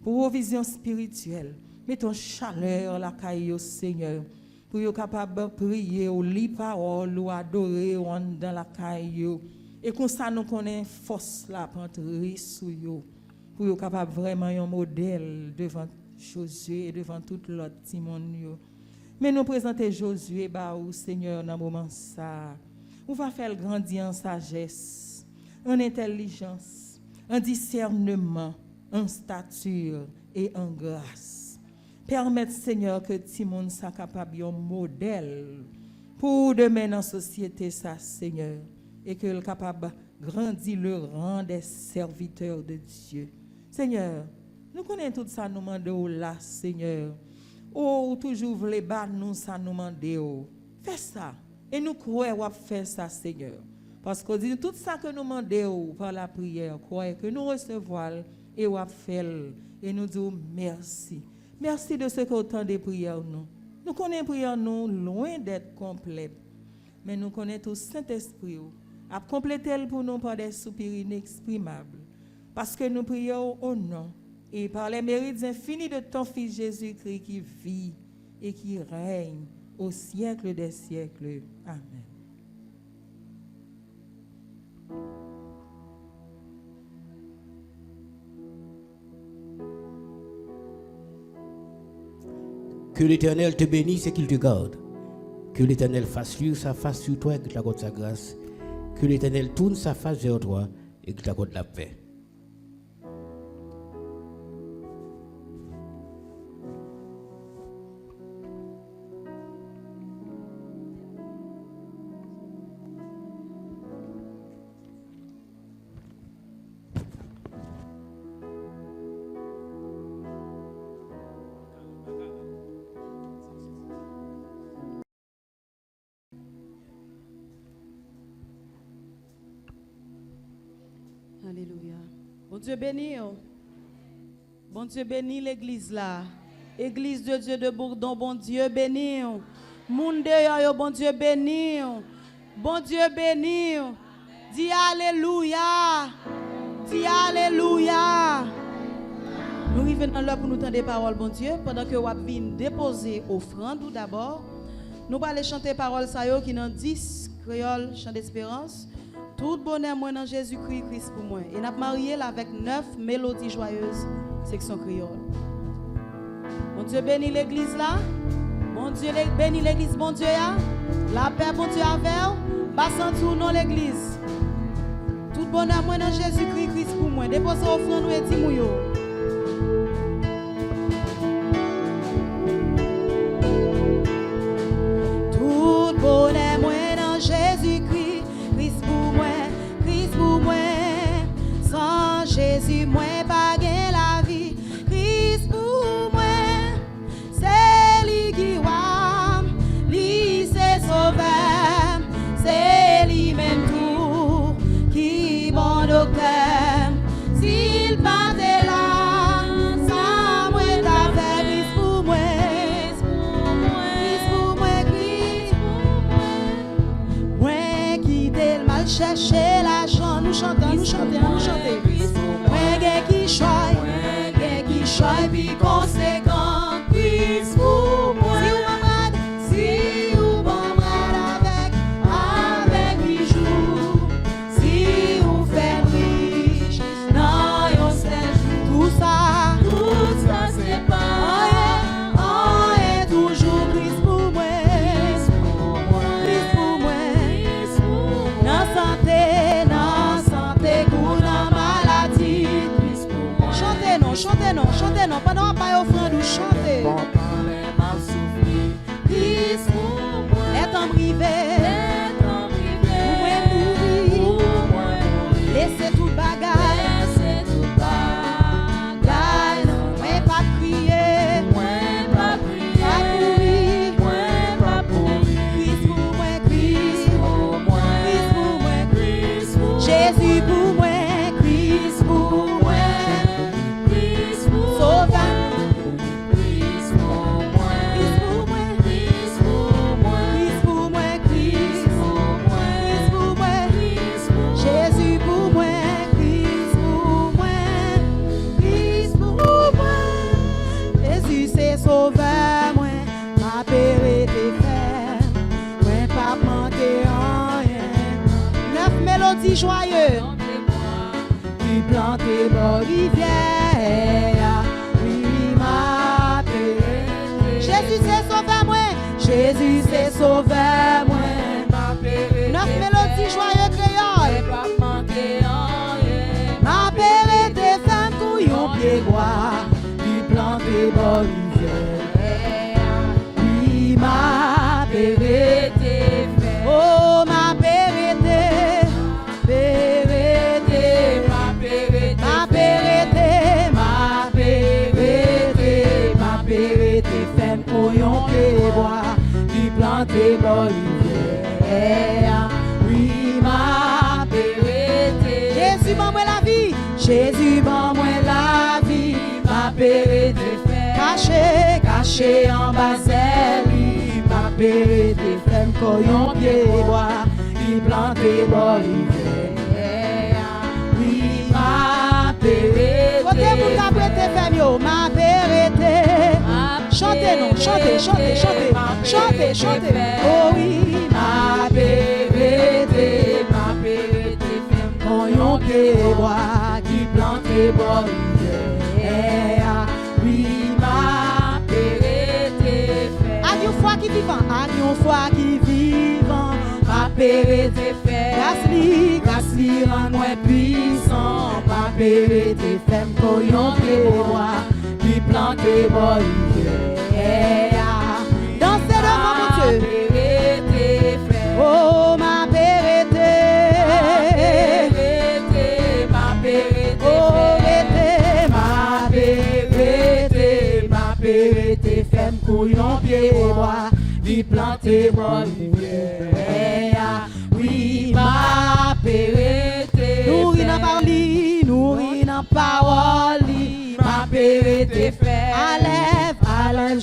pour vos visions spirituelles. Mettons chaleur la caille au Seigneur. Pour être capable de prier, ou lire parole, ou adorer dans la caille. Et comme ça, nous connaissons force là pour entrer sur eux. Pour être capable vraiment un modèle devant Josué et devant tout l'autre Timon. Mais nous présentons Josué, au Seigneur, dans ce moment ça. On va faire grandir en sagesse, en intelligence, en discernement, en stature et en grâce. Permettre, Seigneur, que Timon soit capable d'un modèle pour demain dans la société, ça, Seigneur, et qu'il soit capable de grandir le rang des serviteurs de Dieu. Seigneur, nous connaissons tout ça, nous demandons là, Seigneur. Oh, toujours voulez battre nous, ça nous demandons. Fais ça. Et nous croyons faire ça, Seigneur. Parce que dit tout ça que nous demandons par la prière, croyez que nous recevons et nous faisons. Et nous disons merci. Merci de ce qu'autant de prières nous. Nous connaissons prières nous loin d'être complètes. Mais nous connaissons tout Saint-Esprit à compléter pour nous par des soupirs inexprimables. Parce que nous prions au nom et par les mérites infinis de ton Fils Jésus-Christ qui vit et qui règne au siècle des siècles. Amen.
Que l'Éternel te bénisse et qu'il te garde. Que l'Éternel fasse luire sa face sur toi et qu'il t'accorde sa grâce. Que l'Éternel tourne sa face vers toi et qu'il t'accorde la paix.
Alléluia. Bon Dieu béni. Bon Dieu béni l'église là. Église de Dieu de Bourdon, bon Dieu béni. Monde yo, bon Dieu béni. Bon Dieu béni. Dis alléluia. Dis alléluia. Nous revenons là pour nous entendre des paroles, bon Dieu, pendant que vous venez déposer offrande d'abord. Nous allons aller chanter paroles qui dans 10 créoles, chant d'espérance. Tout bonheur moi dans Jésus-Christ, Christ pour moi. Et nous avons marié avec 9 mélodies joyeuses, section créole. Bon Dieu bénit l'église là. Bon Dieu bénit l'église, bon Dieu là. La paix, bon Dieu avec vous. Passant tout dans l'église. Tout bonheur moi dans Jésus-Christ, Christ pour moi. Déposez offrande nous et dis-moi. Tout bonheur moi dans Jésus-Christ, Christ pour moi, Christ pour moi. Sans Jésus, moi pas gain la vie. Christ pour moi, c'est lui qui va, lui c'est sauveur. chanter. Moi gen qui choy,
Puis conséquent, Christ pour moi.
si ou bon malade,
Avec lui jour, si vous faites riche, dans yon seul jour,
tout ça,
tout ça c'est pas.
on est toujours Christ pour moi. Christ pour moi. Dans santé, goût dans maladie. Chantez non, pendant pas offrande ou chantez.
Christ pour moi.
Est en privé, laissez tout bagage, mais pas crier, pas courir. Christ pour moi, Christ pour moi, Jésus pour moi, Christ pour moi, sauveur. Christ pour moi, Christ pour moi, Jésus pour moi, Christ pour moi, Christ pour moi. Jésus c'est sauveur, moi, ma péré des frères, moi pas manquer rien. 9 mélodies joyeuses, qui planté dans rivière, oui ma péré. Jésus c'est sauveur, moi, Jésus c'est sauveur, moi. 9 mélodies joyeuses créoles. Ma péré des femmes couillon pied bois, puis planté dans rivière. Oui, ma péré des femmes. Oh, ma péré des, ma péré des femmes couillon pied bois, puis planté dans rivière. Oui, ma périté. Jésus m'a moi la vie. Jésus m'a moi la vie. Ma périté fait. Caché en bas lui. Ma périté fait m'coyon pied bois. Il planté dans l'hiver. Oui, ma périté. Côté vous la prêté fait yo. Ma périté. Chantez non, chantez. Oh oui, ma périté, quand yon pied bois qui planté bon l'hiver. Oui, ma périté. A yon foi qui vivant, ma périté fait. Gasli rend moins puissant, ma périté fait. Quand yon pied bois qui planté bon l'hiver. Dansez devant mon Dieu. Oh ma vérité, ma vérité, femme couillon pied bois, lui planté bois rivière. Oui, ma vérité, nourri dans parole, ma vérité fait. À lève,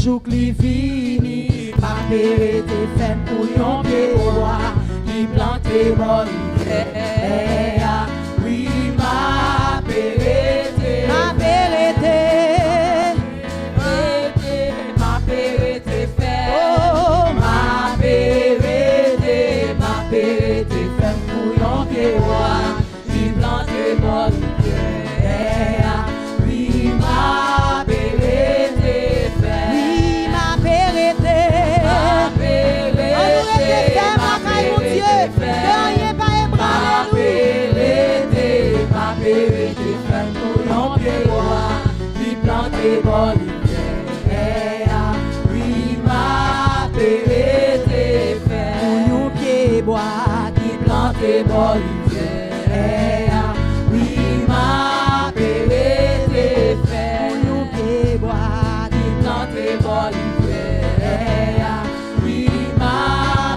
joue li fini, ma vérité femme couillon pied bois, lui planté bois rivière. Oui, ma vérité, ma vérité fait. Oh, ma vérité femme couillon pied bois, lui planté bois rivière. Oui, ma vérité fait. Oui, ma vérité. Mon Dieu, rien pas ébranlé. Ma vérité, femme couillon pied bois, lui planté bon l'hiver. Oui, ma vérité, couillon pied bois, qui planté bon l'hiver. Oui, ma vérité, couillon pied bois, qui planté bon l'hiver. Oui, ma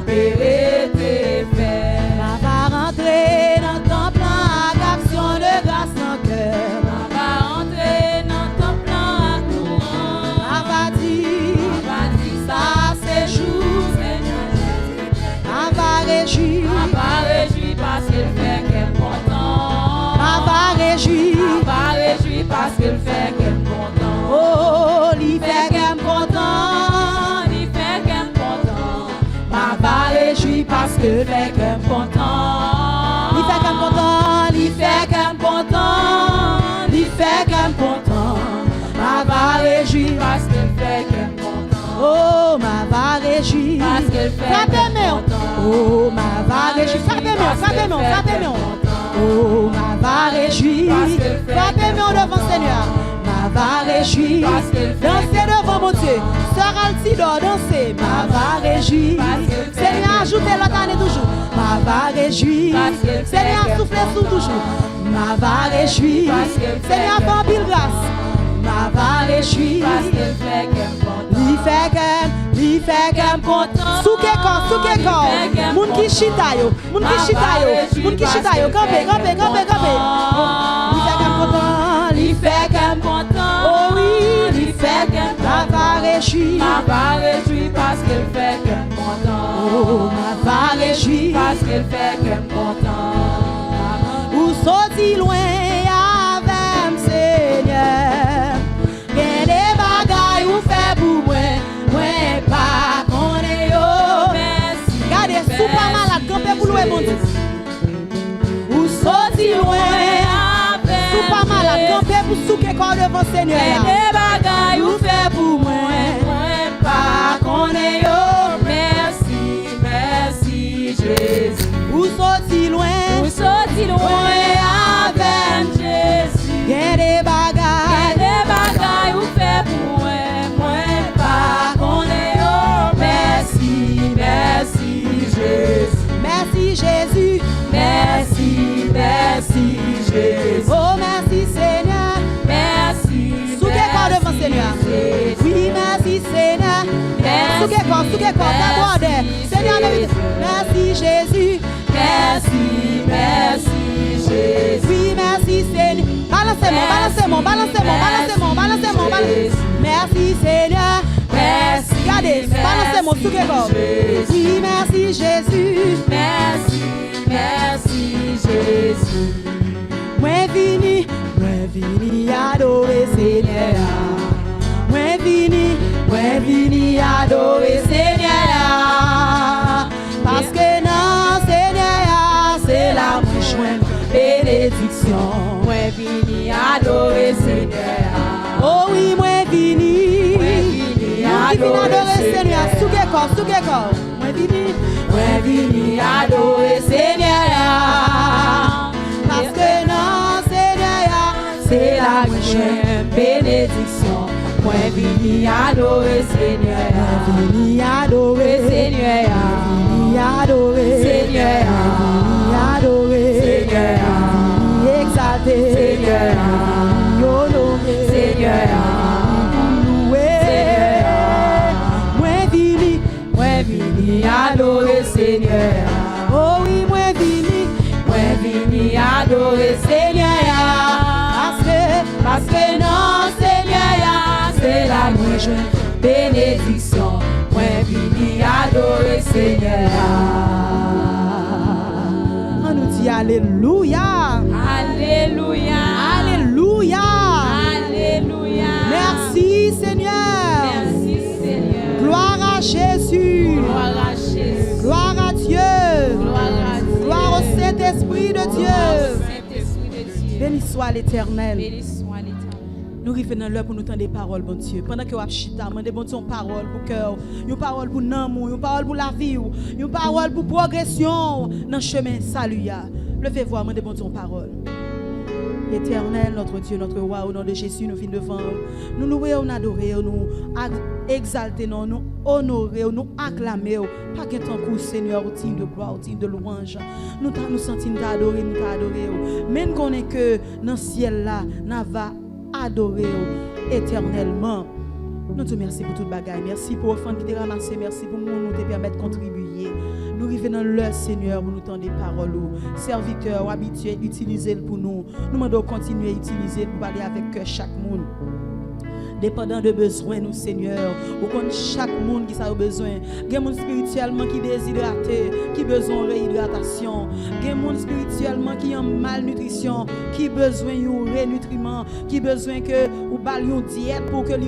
vérité fait. Ma va rentrer dans ton plan d'action de grâce dans cœur. Ma va rentrer dans ton plan à courant. Ma va dire ça c'est jour. Ma va réjouir parce qu'elle fait.
que fait que content.
Il fait qu'un content,
Il fait qu'un content. Il fait qu'un content.
ma va réjouir.
Parce qu'elle fait qu'un content.
Oh, ma va réjouir.
Parce qu'elle fait
Frappez-moi.
qu'un content.
Oh, ma va réjouir. Frappez-moi, frappez-moi, frappez-moi. Oh, ma va réjouir. Frappez-moi devant Seigneur. Ma va réjouir. Dansez devant mon Dieu. Sœur Altidor, dansez. Ma va réjouir. Seigneur, ajoutez l'autre année toujours. Ma va réjouir. Seigneur, soufflez sous toujours. Ma va réjouir. Seigneur, fais en pile grâce. Ma va réjouir.
Parce qu'elle fait qu'un content.
Li fait qu'un content. Souke corps. Moun ki chita yo. Moun ki chita yo. Campé. Li fait qu'un content.
Il fait qu'un content.
Oh oui.
Il fait qu'un
Ma
content.
va réjouir.
Ma va réjouir parce qu'elle fait qu'un content.
Oh, ma va réjouir.
Parce qu'elle fait qu'un content.
Ou sorti loin avec Seigneur. Gen des bagailles ou fait pour moi. Moi pas connais yo.
Merci.
Regardez, sous pas malade, campé pour louer mon Dieu. Ou sorti loin. Sous pas malade, campé pour souquer corps devant Seigneur.
Et des bagailles ou fait pour moi. Moi pas connais yo. Merci Jésus.
Ou sorti loin.
Ou sorti loin avec Jésus.
Gen des
Et
bagailles.
des bagailles ou fait pour moi. Moi pas connais yo. Merci Jésus.
Merci Jésus.
Merci Jésus.
Oh, merci Seigneur.
Merci.
Souquez corps devant Seigneur. Oui, merci Seigneur. Souquez corps, d'abord. Seigneur, merci Jésus.
Merci Jésus.
Oui, merci Seigneur. Balancez-moi. Merci Seigneur.
Merci.
Regardez, balancez-moi, souquez corps. Oui, merci Jésus.
Merci Jésus.
Moi vini adorer Seigneur. Moi vini adorer Seigneur. Parce que non Seigneur, c'est la plus jointe bénédiction.
Moi vini adorer Seigneur.
Oh oui, moi vini adorer Seigneur. Souquez corps. Moi vini adorer Seigneur. Parce que non Seigneur, c'est la plus jointe bénédiction. Moi vini adorer Seigneur. Vini adorer Seigneur. Vini adorer Seigneur. Vini adorer Seigneur. Vini exalter Seigneur. Vini honorer Seigneur. Vini louer. Moi vini adorer Seigneur. Oh oui, moi vini adorer Seigneur. Parce que non Seigneur, c'est la plus jointe bénédiction. Moi vini adorer Seigneur. On nous dit alléluia.
Alléluia.
Alléluia.
Alléluia.
Merci Seigneur.
Merci Seigneur.
Gloire à Jésus.
Gloire à Jésus.
Gloire à Dieu.
Gloire à Dieu.
Gloire au Saint-Esprit de Dieu.
Saint-Esprit de Dieu.
Béni soit l'Éternel.
Béni soit l'Éternel.
Nous arrivons dans l'heure pour nous entendre des paroles, bon Dieu. Pendant que vous avez chita, demandez bon Dieu une parole pour cœur, une parole pour l'amour, une parole pour la vie, une parole pour progression dans le chemin salut. Levez-vous, demandez bon Dieu une parole. Éternel, notre Dieu, notre roi, au nom de Jésus, nous venons devant vous. Nous louons, nous adorons, nous exaltons, nous honorons, nous acclamons. Pas qu'un temps coup, Seigneur, digne de gloire, digne de louange. Nous sentons t'adorer, nous t'adorer. Même qu'on est que dans le ciel là, nous va adorer éternellement. Nous te remercions pour toute bagaille. Merci pour l'offrande qui t'a ramassé. Merci pour nous te permettre de contribuer. Nous arrivons dans l'heure, Seigneur, pour nous tendre des paroles. Serviteurs, habitués, utilisez-le pour nous. Nous demandons continuer à utiliser pour parler avec chaque monde. dépendant de besoins nous Seigneur. Ou connaît chaque monde qui a besoin. Il y a des gens spirituellement qui déshydraté, qui besoin de réhydratation. Il y a des gens spirituellement qui ont malnutrition, qui besoin de rénutriment, qui besoin que ou bal une diète pour que les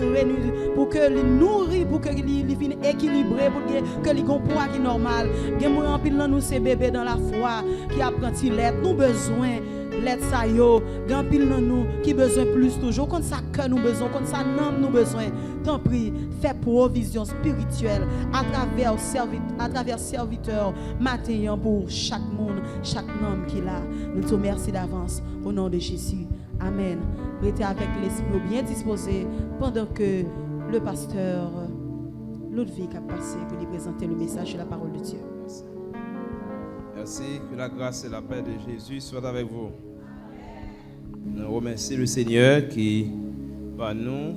nourrit, pour que les finissent équilibré, pour que les gon poids qui normal. Il y a des gens qui nous ces bébés dans la foi qui apprennent l'être, nous besoin l'être ça yo, grand pile dans nous qui besoin plus toujours, comme ça que nous besoin, comme ça n'am nous besoin. Tant pis, fais provision spirituelle à travers serviteur matin pour chaque monde, chaque homme qui là. Nous te remercions d'avance au nom de Jésus. Amen. Restez avec l'esprit bien disposé pendant que le pasteur Ludwig a passé pour lui présenter le message de la parole de Dieu.
Merci, que la grâce et la paix de Jésus soient avec vous. Nous remercions le Seigneur qui, par nous,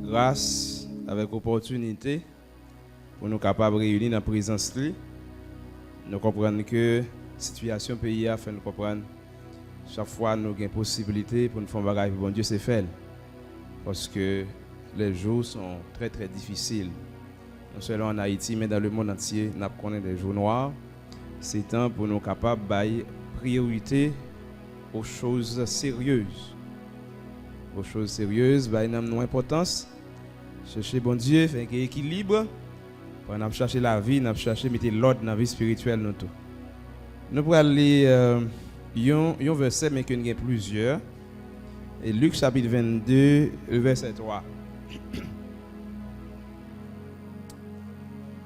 grâce avec opportunité, pour nous capables de réunir dans la présence de lui. Nous comprenons que la situation pays a fait nous comprendre. Chaque fois, nous avons une possibilité pour nous faire un bagage. Bon Dieu, c'est fait. Parce que les jours sont très très difficiles. Non seulement en Haïti, mais dans le monde entier, nous connaissons des jours noirs. C'est temps pour nous capables de priorité aux choses sérieuses. Aux choses sérieuses, nous avons importance. Chercher bon Dieu, faire un équilibre. Pour nous chercher la vie, nous chercher mettre l'ordre dans la vie spirituelle. Nous pourrons aller un verset, mais qu'il y a plusieurs. Et Luc chapitre 22, le verset 3.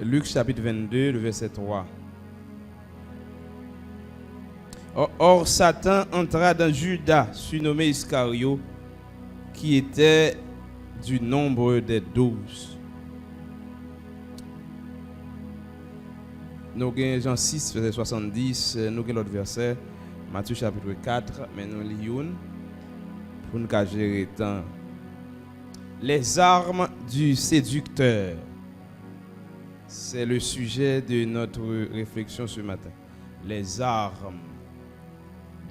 Luc chapitre 22, le verset 3. Or, Satan entra dans Judas, surnommé Iscario, qui était du nombre des 12. Nous avons Jean 6, verset 70, nous avons l'autre verset, Matthieu chapitre 4, mais nous lisons pour nous gérer le temps. Les armes du séducteur. C'est le sujet de notre réflexion ce matin. Les armes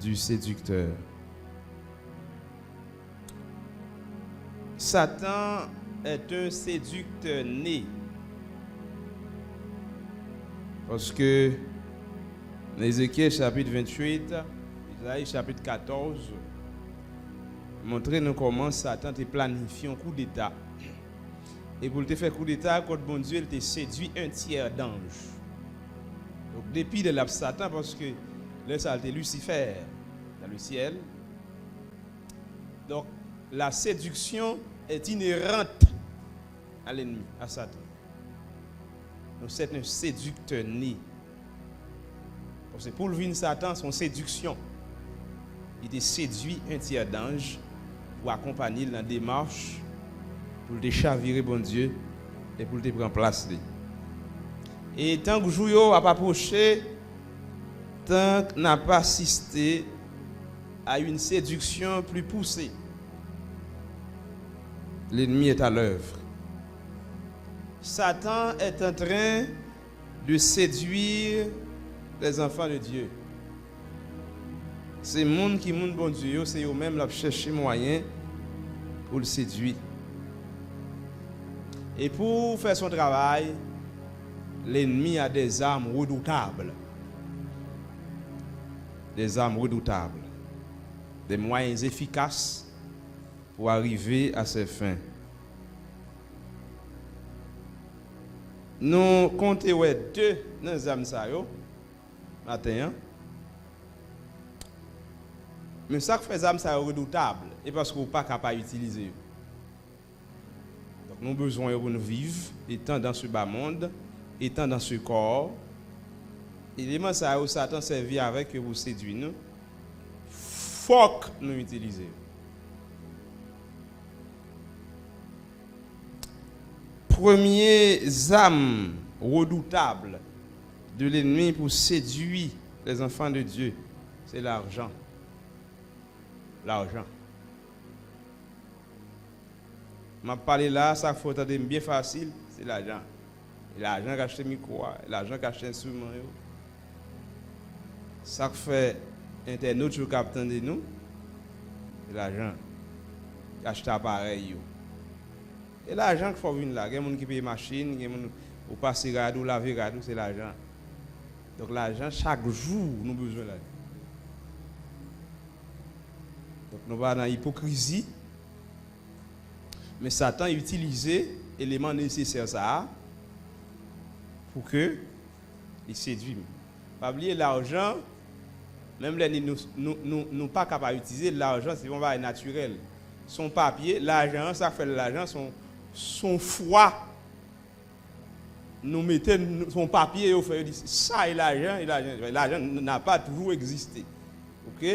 du séducteur. Satan est un séducteur né. Parce que dans Ézéchiel chapitre 28, Isaïe chapitre 14, montrer nous comment Satan te planifie un coup d'état. Et pour te faire coup d'état, quand bon Dieu te séduit un tiers d'ange. Donc depuis de la Satan, parce que là ça c'était Lucifer dans le ciel. Donc la séduction est inhérente à l'ennemi, à Satan. Donc c'est un séducteur né. Parce que pour le vin Satan, son séduction, il te séduit un tiers d'ange pour accompagner dans la démarche, pour te chavirer bon Dieu et pour te prendre place. Et tant que le jour a pas approché, tant qu'on n'a pas assisté à une séduction plus poussée, l'ennemi est à l'œuvre. Satan est en train de séduire les enfants de Dieu. C'est monde qui monde bon Dieu, c'est eux-mêmes qui cherchent moyen pour le séduire. Et pour faire son travail, l'ennemi a des armes redoutables. Des armes redoutables. Des moyens efficaces pour arriver à ses fins. Nous comptons deux dans les armes matin. Mais ça qui fait les armes redoutables, et parce qu'on n'est pas capable d'utiliser. Donc nous avons besoin de nous vivre, étant dans ce bas monde, étant dans ce corps. Élément ça où Satan servit avec pour séduire nous. Faut que nous utiliser. Premier âme redoutable de l'ennemi pour séduire les enfants de Dieu, c'est l'argent. L'argent. Je parle là, ça faut entendre bien facile, c'est l'argent. L'argent qui achète micro, l'argent qui achète instrument. Ça fait internaute qui capte de nous, c'est l'argent qui achète appareil. Et l'argent qu'il faut venir là, il y a des gens qui payent machine, il y a des gens qui passent radou, laver radou, c'est l'argent. Donc l'argent, chaque jour, nous avons besoin de l'argent. Donc nous sommes dans l'hypocrisie. Mais Satan a utilisé l'élément nécessaire ça pour que il séduise. Pas oublier l'argent, même les nous pas capable d'utiliser l'argent, c'est un bail naturel. Son papier, l'argent, ça fait l'argent, son foie. Nous mettons son papier au fait ça et l'argent, l'argent n'a pas toujours existé. OK?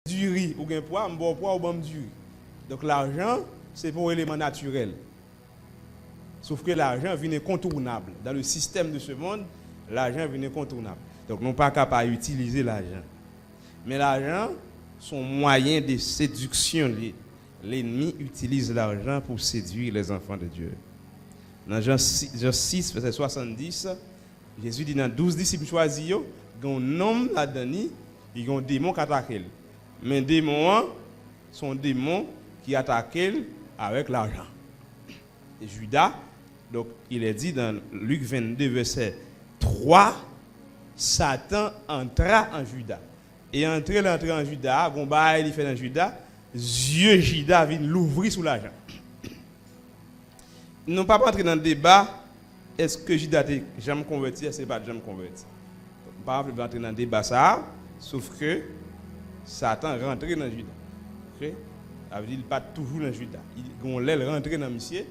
Du riz ou un poids, un bon poids ou bon du riz. Donc l'argent, c'est pour un élément naturel. Sauf que l'argent vient incontournable. Dans le système de ce monde, l'argent vient incontournable. Donc nous ne sommes pas capables d'utiliser l'argent. Mais l'argent, son moyen de séduction. L'ennemi utilise l'argent pour séduire les enfants de Dieu. Dans Jean 6, verset 70, Jésus dit dans 12 disciples choisis, il y a un homme là-dedans, il y a un démon qui attaque. Mais démons sont démons qui attaquent avec l'argent. Et Judas, donc il est dit dans Luc 22, verset 3, Satan entra en Judas. Et entré en Judas, il fait dans Judas, yeux Judas viennent l'ouvrir sous l'argent. Nous ne pas entrer dans le débat, est-ce que Judas est jamais converti, est-ce que pas jamais converti. Nous ne pas entrer dans le débat ça, sauf que Satan rentre dans Judas. Okay? Il n'est pas toujours dans Judas. Il rentre dans monsieur.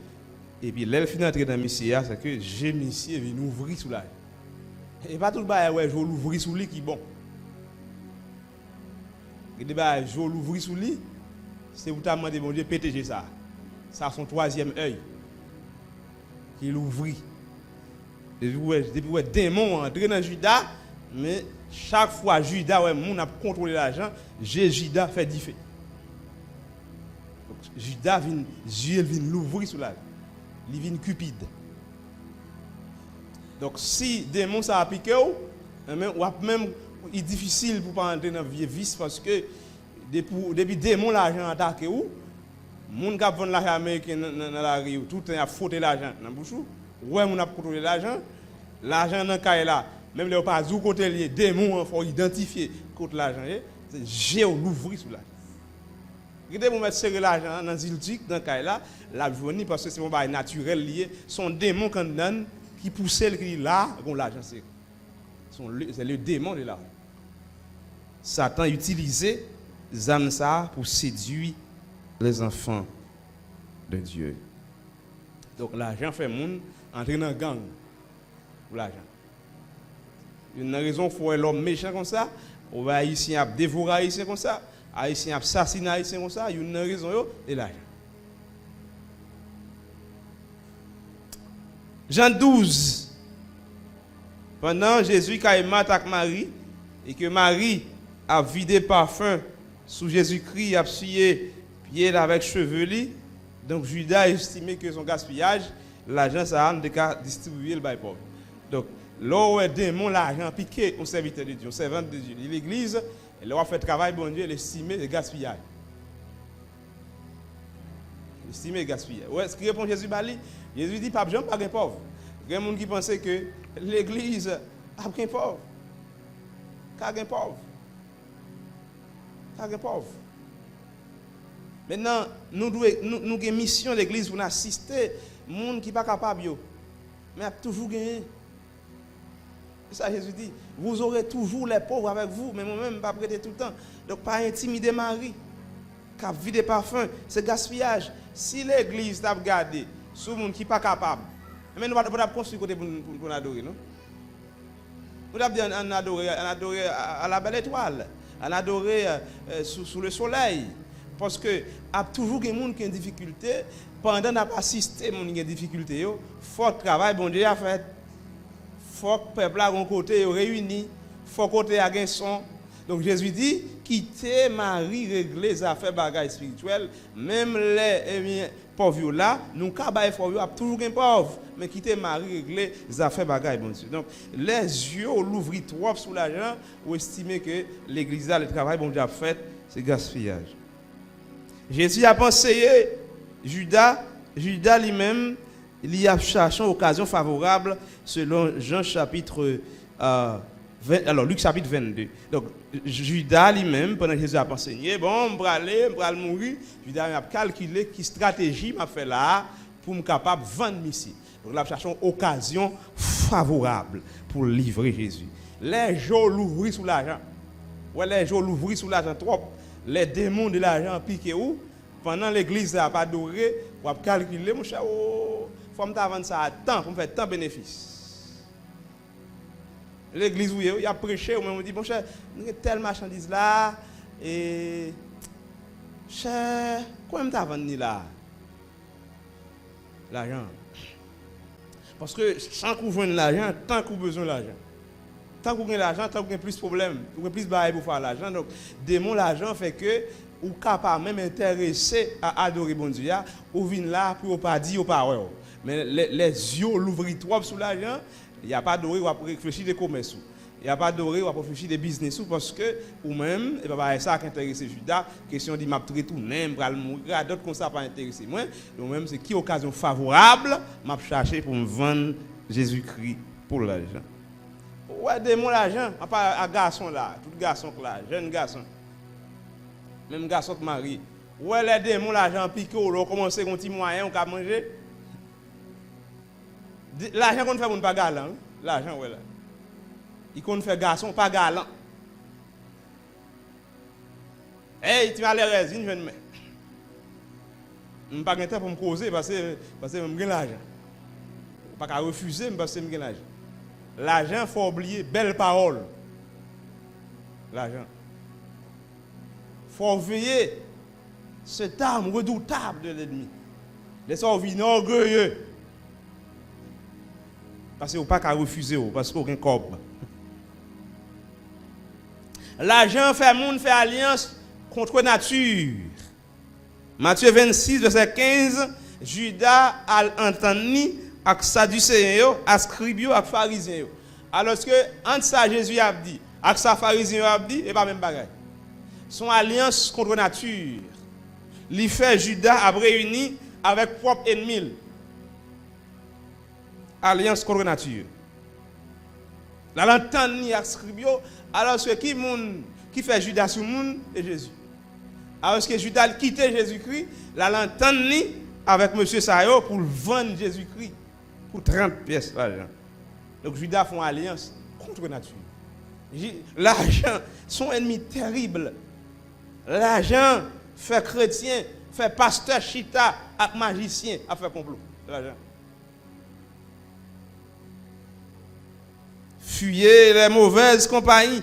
Et puis l'aile finit d'entrer dans monsieur, c'est que j'ai monsieur vient ouvrir sous l'argent. Et pas tout le bail ouais, je vais l'ouvrir sous lui qui bon. Et le bail je vais l'ouvrir sous lui, c'est vous t'as demandé mon Dieu péter ça. Ça son troisième œil. Il ouvrit. Depuis ouais démon entrer dans Judas, mais chaque fois Judas ouais moun a contrôlé l'argent, Judas fait diffé. Judas vient Dieu vient l'ouvrir sous l'argent. Il vient cupide. Donc si démon ça a piqué ou même il est difficile pour pas entrer dans vieux vice parce que depuis démon l'argent attaqué ou moun qui vend l'argent américain dans la rue tout le temps a fouté l'argent dans bouche ouais moun a contrôlé l'argent dans caille là même les pas zou côté lié démon faut identifier côté l'argent c'est j'ai l'ouvrir sous l'argent. Regardez vous mettre serrer l'argent dans zildik dans caille là la venir parce que c'est un bail naturel lié son démon quand donne qui pousse le qui là gon l'argent c'est le démon de l'argent. Satan utilisait ça pour séduire les enfants de Dieu. Donc l'argent fait monde entrer dans gang pour l'argent. Une raison pour l'homme méchant comme ça, on va haïtien à dévorer haïtien comme ça, haïtien à assassiner haïtien comme ça, une raison et l'argent. Jean 12. Pendant Jésus qui a attaqué Marie et que Marie a vidé parfum sous Jésus-Christ, a scié pied avec chevelu, donc Judas a estimé que son gaspillage, l'argent ça a distribué le bail pauvre. Donc là où est démon l'argent piqué au serviteur de Dieu, au servant de Dieu, l'église, elle a fait travail bon Dieu, elle estimé le gaspillage. Estimé le gaspillage. Ouais, ce qui répond Jésus Bali, Jésus dit pas besoin pas de pauvre. Il y a des gens qui pensaient que l'église a un pauvre. Car un pauvre. Car un pauvre. Maintenant, nous avons une mission de l'église pour assister les gens qui ne sont pas capables. Mais toujours gagné. C'est ça Jésus dit. Vous aurez toujours les pauvres avec vous, mais moi-même, je ne vais pas prêter tout le temps. Donc, pas intimider Marie. Car vider parfum, c'est gaspillage. Si l'église t'a regardé sur les gens qui ne sont pas capables, mais nous ne pouvons pas construire côté pour adorer, non? Nous devons adorer à la belle étoile, adorer sous le soleil. Parce que il y a toujours des gens qui ont des difficultés. Pendant qu'on a assisté à des difficultés, il faut que le travail bon Dieu a fait. Il faut que le peuple a un côté réuni. Il faut que le côté a un son. Donc Jésus dit, quittez Marie, régler les affaires bagailles spirituelles, même les pauvres là, nous cabay pauvres a toujours un pauvre, mais quittez Marie, régler les affaires bagailles bon Dieu. Donc les yeux l'ouvrir trop sous l'argent ou estimer que l'église là le travail bon Dieu a fait, c'est gaspillage. Jésus a pensé Judas lui-même, il y a cherché une occasion favorable selon Jean chapitre 20, alors Luc chapitre 22. Donc Judas lui-même, pendant que Jésus a enseigné, bon, je vais aller mourir, Judas a calculé quelle stratégie m'a fait là pour me capable de vendre ici. Donc là, cherchons une occasion favorable pour livrer Jésus. Les gens l'ouvrir sous l'argent. Ouais, les gens l'ouvrir sous l'argent trop. Les démons de l'argent piquent où? Pendant l'église n'a pas adoré, on va calculer, mon cher, oh, faut me vendre ça à temps, pour me faire tant de bénéfices. L'église où il a prêché, on me dit, mon cher, il y a telle marchandise là, et cher, combien tu as vendu là? L'argent. Parce que sans qu'on vende l'argent, tant qu'on a besoin de l'argent. Tant qu'on a l'argent, tant qu'on a plus de problèmes, on a plus de bail pour faire l'argent. Donc, démon l'argent fait que ou capable même intéressé à adorer bon Dieu, ou vient là pour pas dire ou pas. Mais les yeux l'ouvrir trop sur l'argent, il n'y a pas d'oré ou à réfléchir des commerces. Il n'y a pas d'oré ou à réfléchir des business parce que ou même et pas ça qui intéresse Judas, question dit m'a retourner, m'pral mourir, d'autres comme ça pas intéressé moi. Donc même c'est qui occasion favorable m'a chercher pour me vendre Jésus-Christ pour l'argent. Ouais, démon l'argent, pas à garçon là, tout garçon là, jeune garçon. Même garçon qui marie. Ouais, les démons l'argent piqué ou là commencer un petit moyen on peut manger. L'argent qu'on fait pour ne pas galant, l'argent ouais là. Il qu'on fait garçon pas galant. Hey, tu as les résines, je ne mets. Je n'ai pas de temps pour me causer parce que je n'ai l'argent. Je ne peux pas refuser parce que je n'ai l'argent. L'argent, il faut oublier, belle parole. L'argent. Il faut veiller cette arme redoutable de l'ennemi. Laissez-vous venir orgueilleux. Parce que vous ne pouvez pas refuser, parce que vous n'avez pas de corps. L'argent fait monde, fait alliance contre nature. Matthieu 26, verset 15, Judas a entendu avec Sadducéens, avec Scribes, avec Pharisiens. Alors que, entre ça, Jésus a dit, avec ça, Pharisiens a dit, et pas même bagaille. Son alliance contre nature. Lui fait Judas a réuni avec propre ennemi. Alliance contre nature. La l'entend ni avec Scribes, alors que qui fait Judas sur le monde et Jésus. Alors que Judas quitte Jésus-Christ, la l'entend ni avec M. Sayo pour vendre Jésus-Christ pour 30 pièces d'argent. Donc Judas font alliance contre nature. L'argent, son ennemi terrible. L'argent fait chrétien, fait pasteur chita avec magicien à faire complot. L'argent. Fuyez les mauvaises compagnies.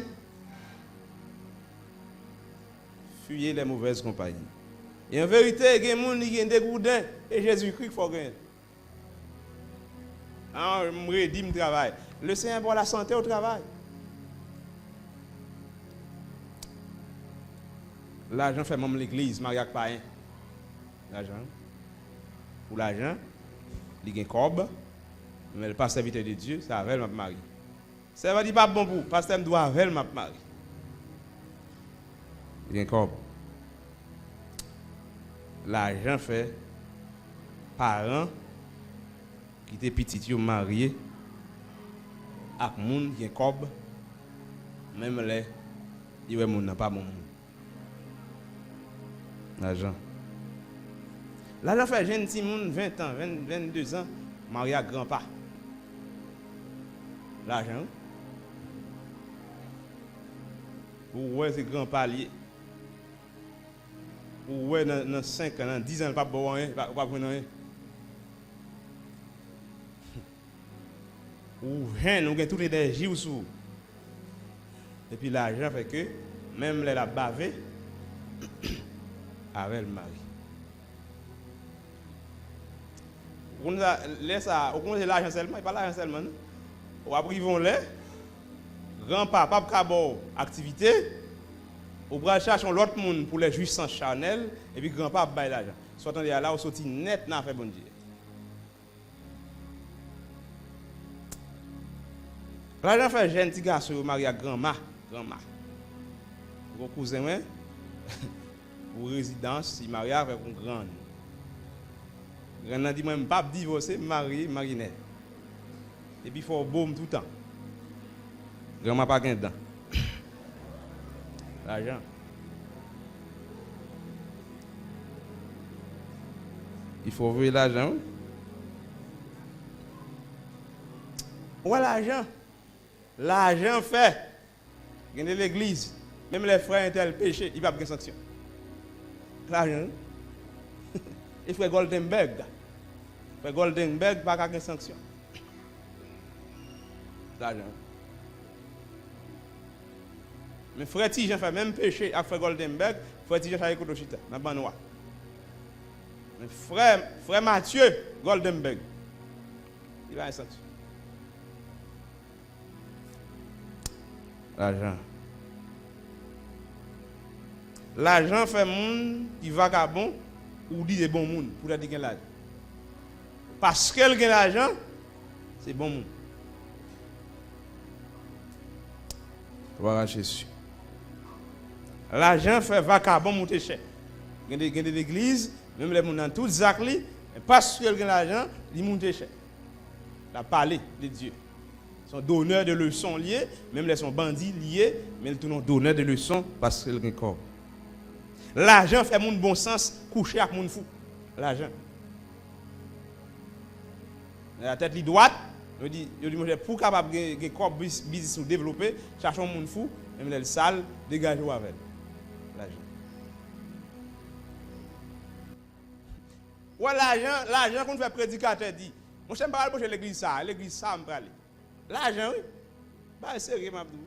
Fuyez les mauvaises compagnies. Et en vérité, il y a des gens qui ont des goudins et Jésus-Christ qu'il faut gagner. Je me redis mon travail. Le Seigneur pour la santé au travail. L'argent fait même l'église, mariage païen. L'argent. Pour l'argent, il y a un corbe, mais le pasteur serviteur de Dieu, c'est avec ma mari. Ça va dire pas bon pour, le pasteur me doit avec ma mari. Il y a un corbe. L'argent fait parents qui étaient petits mariés avec moun qui est corbe, même les il y a moun pas bon. L'argent. L'argent fait jeune petit moun 20 ans, 22 ans, marié à grand-père. L'argent. Ouais, c'est grand-père lié. Ouais, dans 5 ans, dans 10 ans, pas bon rien, pas rien. Ou rien, nous avons toute l'énergie ou sous. Et puis l'argent fait que, même les la bavé, avec le mari. On laisse ça, on connaît l'argent seulement, il pas l'argent seulement. On va priver les grand-papa, pas de activité, Ou bras chercher l'autre monde pour les jouissances charnelles et puis grand-papa bail l'argent. Soit on est là, on sorti net n'a fait bon Dieu. L'argent fait jeune petit garçon marié à grand-mère. Mon cousin moi pour résidence, il marié avec un grand. Grand dit moi pas divorcer, marié net. Et puis il faut boum tout le temps. Grand-mère pas gain dedans. L'argent. Il faut voir l'argent. Ouais, l'argent. L'argent fait. Il y a l'église. Même les frères ont tel péché, il n'y a pas de sanction. L'argent. Il faut Goldenberg. Frère Goldenberg, pas de sanction. L'argent. Mais frère Tijan fait même péché avec frère Goldenberg, frère Tijan fait Kotochita, dans Banois. Mais frère Mathieu Goldenberg, il va être l'argent. L'argent fait monde qui vagabond ou dit des bons monde pour dire qu'il a l'argent. Parce qu'elle gagne l'argent, c'est bon monde. Gloire à Jésus. L'argent fait vagabond monter cher. Il y a des églises, même les gens dans toutes les actes, parce qu'ils ont l'argent, ils montent cher. La parler de Dieu. Ils sont donneurs de leçons liés, même les sont bandits liés, mais ils sont donneurs de leçons parce qu'ils ont un corps. L'argent fait mon bon sens, coucher avec mon fou. L'argent. La tête li droite, je dis pour capable de corps business développer, cherchons mon fou, même les sales, dégagez-vous avec. L'argent. Ouais, l'argent qu'on fait prédicateur dit. Mon cher, je vais l'église ça, me parle. L'argent, oui. Bah, sérieux, ma bdou.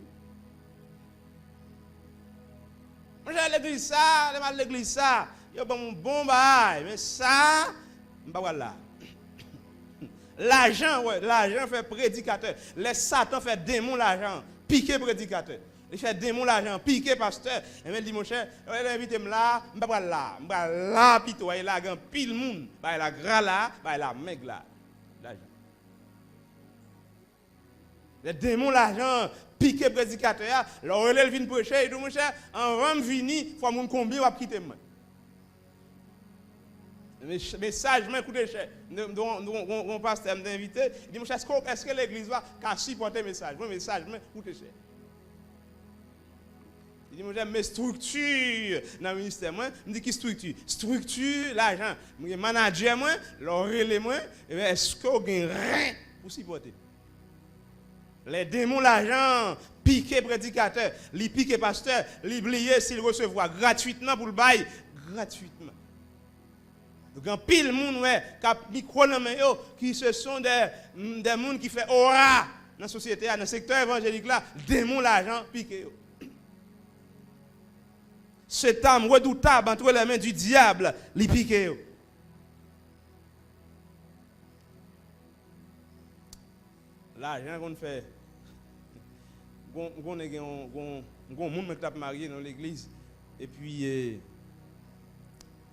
Mon cher, l'église ça, il y a un bon bail, mais ça, je ne là. L'argent, ouais, l'argent fait prédicateur. Les Satan fait démon l'argent, piquer prédicateur. Il fait démon l'argent, piquer pasteur. Et il dit, mon cher, invitez-moi là, je ne vais pas là, pito, il a un pile monde, il a gras là, il a meg là. L'argent. Les démons l'argent, piquer prédicateur, leur relève vient prêcher, et dit, mon cher, avant de venir, il faut que combien va quitter moi. Message, mais écoutez, cher, mon pasteur m'a invité, il dit, mon cher, est-ce que l'église va supporter le message? Mon message, mais écoutez, cher. Il dit, mon cher, mes structures dans le ministère, moi, je dis qui structure? Structure, l'argent. Mon manager, moi, leur relais, moi, est-ce que vous avez rien pour supporter? Les démons, l'argent, piquer prédicateur, les piquer pasteur, les oublier s'il recevoir gratuitement pour le bail, gratuitement. Donc, un pile de monde, qui ce sont des gens qui font aura dans la société, dans le secteur évangélique, là, démons, l'argent, piquer. Cette âme redoutable entre les mains du diable, les piquer. L'argent qu'on fait, on a un monde qui est marié dans l'église, et puis,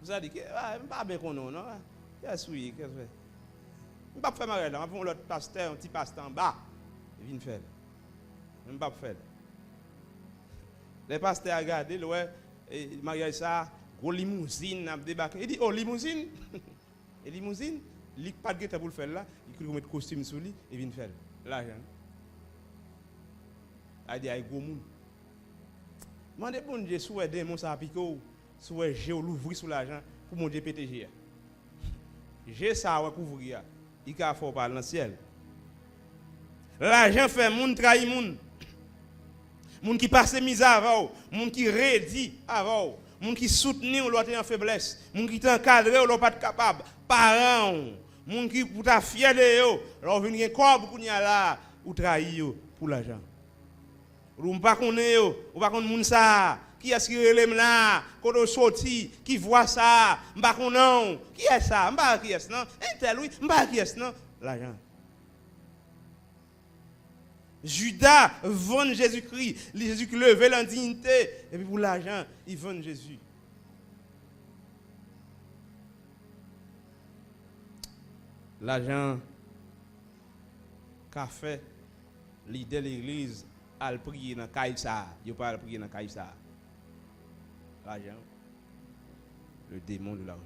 vous avez dit que, je ne sais pas bien qu'on a, non? Qu'est-ce que c'est? Je ne pas faire mariage, on va l'autre pasteur, un petit pasteur en bas, il vient faire. Je ne pas faire. Les pasteurs ont regardé, le mariage ça, gros limousine, a débarqué. Il dit, oh, limousine? Et limousine, il n'a pas de guette pour le faire là, il peut mettre costume sur lui, il vient faire. L'argent. Il dit, il y a un gros monde. Demandez pour Dieu, si vous avez des démons, ça a piqué, si vous avez l'ouvrir sur l'argent, pour mon Dieu PTG. J'ai ça à couvrir. Il y a fort par le ciel. L'argent fait moun trahir moun. Moun qui passe misère avant, moun qui rédit avant, moun qui soutient l'autre en faiblesse, moun qui t'encadre l'autre pas capable, parents, moun qui pour ta fier de yo, l'on vient un corps pour là ou trahir pour l'argent. Ou pas connaît yo, ou pas connaît moun ça, qui est-ce qui relève là, quand on sorti, qui voit ça, m'pa connaît, qui est ça, m'pa qui est non, un tel oui, m'pa qui est non, l'argent. Judas vend Jésus-Christ. Jésus-Christ levé l'indignité. Et puis pour l'argent, il vend Jésus. L'argent qu'a fait l'idée de l'église à prier dans Caïssa. Il pas prier dans Caïssa. L'argent. Le démon de l'argent.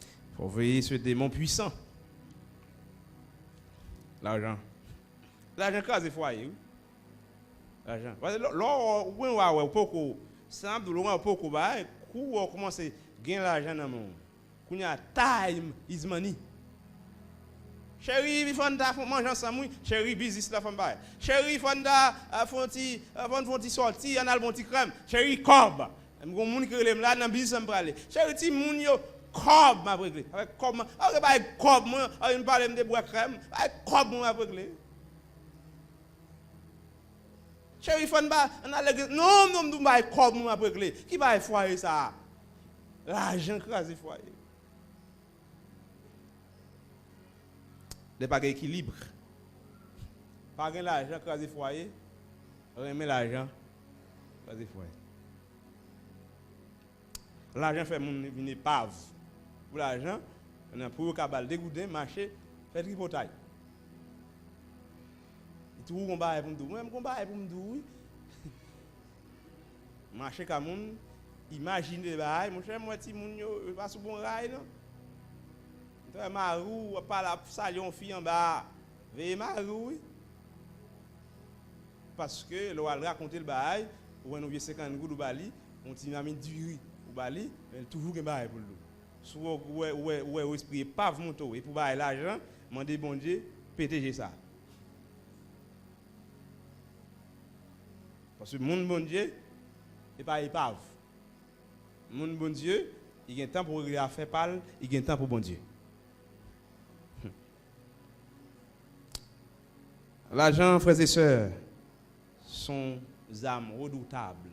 Il faut veiller ce démon puissant. L'argent. L'argent crase le foyer. Oui? L'argent. Parce que là, on peut simple, on peut commencer à gagner l'argent dans le monde. Quand il y a time is money. Chérie, il faut manger ensemble. Chérie, business la femme bail. Chérie, il faut sortir, on a le bon petit crème. Chérie, cob. Mon monde qui relève là dans business me parler. Chérie, ti moun yo cob m'a régler. Avec cob, avec cob moi, on parle de bois crème. Avec cob moi régler. Chérie, il faut non, cob moi régler. Qui va foyer ça? L'argent crase foyer. Il n'y a pas d'équilibre. Pas de l'argent crase foyer. Remet l'argent crase foyer. L'argent fait une épave. Pour l'argent, on a pour cabal dégoûter, marcher, faire tripotaille. Tout le monde va pour me dire, moi, je pour me dire, marcher comme moun, imagine les bails, mon cher, moi, si moun yo pas sur bon rail, non? Toi, marou, pas la salion fille en bas, veille marou, parce que l'on va raconter le bail, ou on a 50 gouttes de Bali, on tient mis du riz au Bali, mais toujours un bail pour l'eau. Soit ouais esprit pas monto et pour bail l'argent, demander bon Dieu, péter ça. Parce que mon bon Dieu n'est pas épave. Mon bon Dieu, il y a un temps pour faire parler, il y a un temps pour bon Dieu. L'argent, frères et sœurs, sont âmes redoutables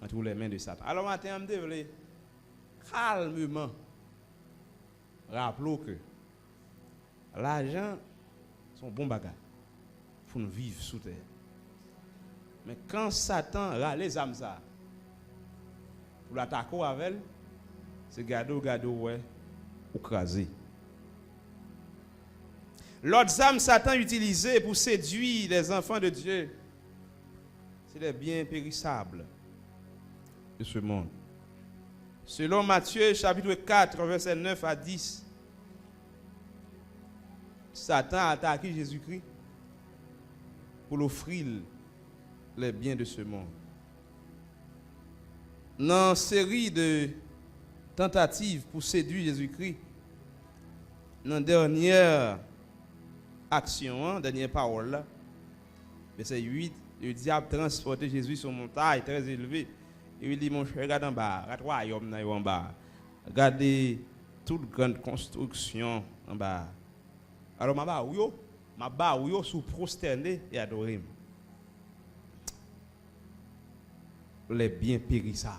entre les mains de Satan. Alors maintenant, je devrais calmement rappeler que l'argent, c'est un bon bagage pour nous vivre sous terre. Mais quand Satan râle les âmes ça, pour l'attaquer avec elle, c'est gado ouais, ou craser. L'autre âme Satan utilisé pour séduire les enfants de Dieu, c'est les biens périssables de ce monde. Selon Matthieu chapitre 4, verset 9 à 10, Satan a attaqué Jésus-Christ pour l'offrir les biens de ce monde. Dans une série de tentatives pour séduire Jésus-Christ, dans la dernière action, dernière parole, verset 8, le diable transportait Jésus sur une montagne très élevée. Et il dit, mon cher, regarde en bas, regarde royaume en bas. Regardez toute grande construction en bas. Alors, ma ba ou sous prosterné et adoré. Les biens périssables.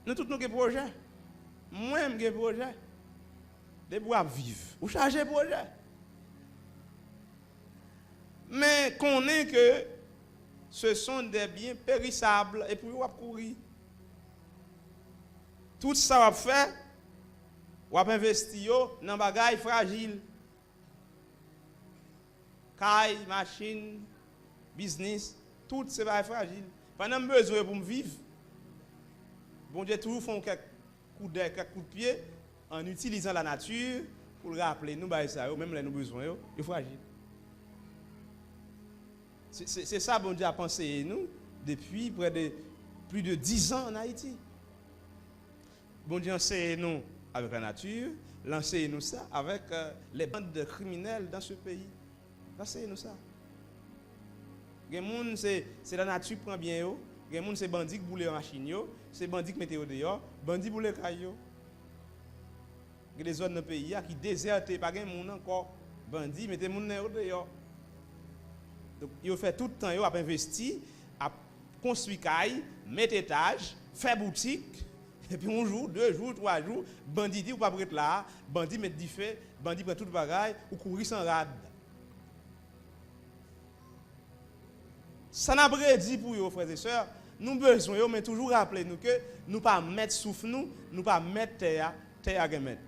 Nous tous nous avons des projets. Moi, j'ai des projets. Des bois vivre. Ou charger projet. Mais qu'on est que ce sont des biens périssables et puis on va courir. Tout ça va faire, on va investir dans des bagages fragiles. Caille, machine, business, tout ces bagages fragiles. Pendant que besoin pour me vivre, bon Dieu toujours font quelques coups de pied en utilisant la nature pour rappeler nous ça, même les nous besoins, il faut agir. C'est ça bon Dieu a pensé nous depuis près de plus de 10 ans en Haïti. Bon Dieu enseigne nous avec la nature, l'enseigne nous ça avec les bandes de criminels dans ce pays. Enseigne nous ça. Les gens, c'est la nature qui prend bien yo. Les gens, c'est bandits qui boulent en machine yo, c'est bandits qui mettent au dehors, bandits boulent caillou. Il y a des zones dans le pays qui désertent, pas de monde encore. Bandits mettent moun au dehors. Donc, il fait tout le temps, il a investi, à construire caille, mettre étage, faire boutique,
Et puis un jour, 2 jours, 3 jours, bandit dit ou pas prêtre là, bandit met du feu, bandit prend tout bagaille ou courir sans rade. Ça n'a pas dit pour vous frères et sœurs, nous besoin mais toujours rappeler nous que nous pas mettre souffle nous pas mettre terre à mettre.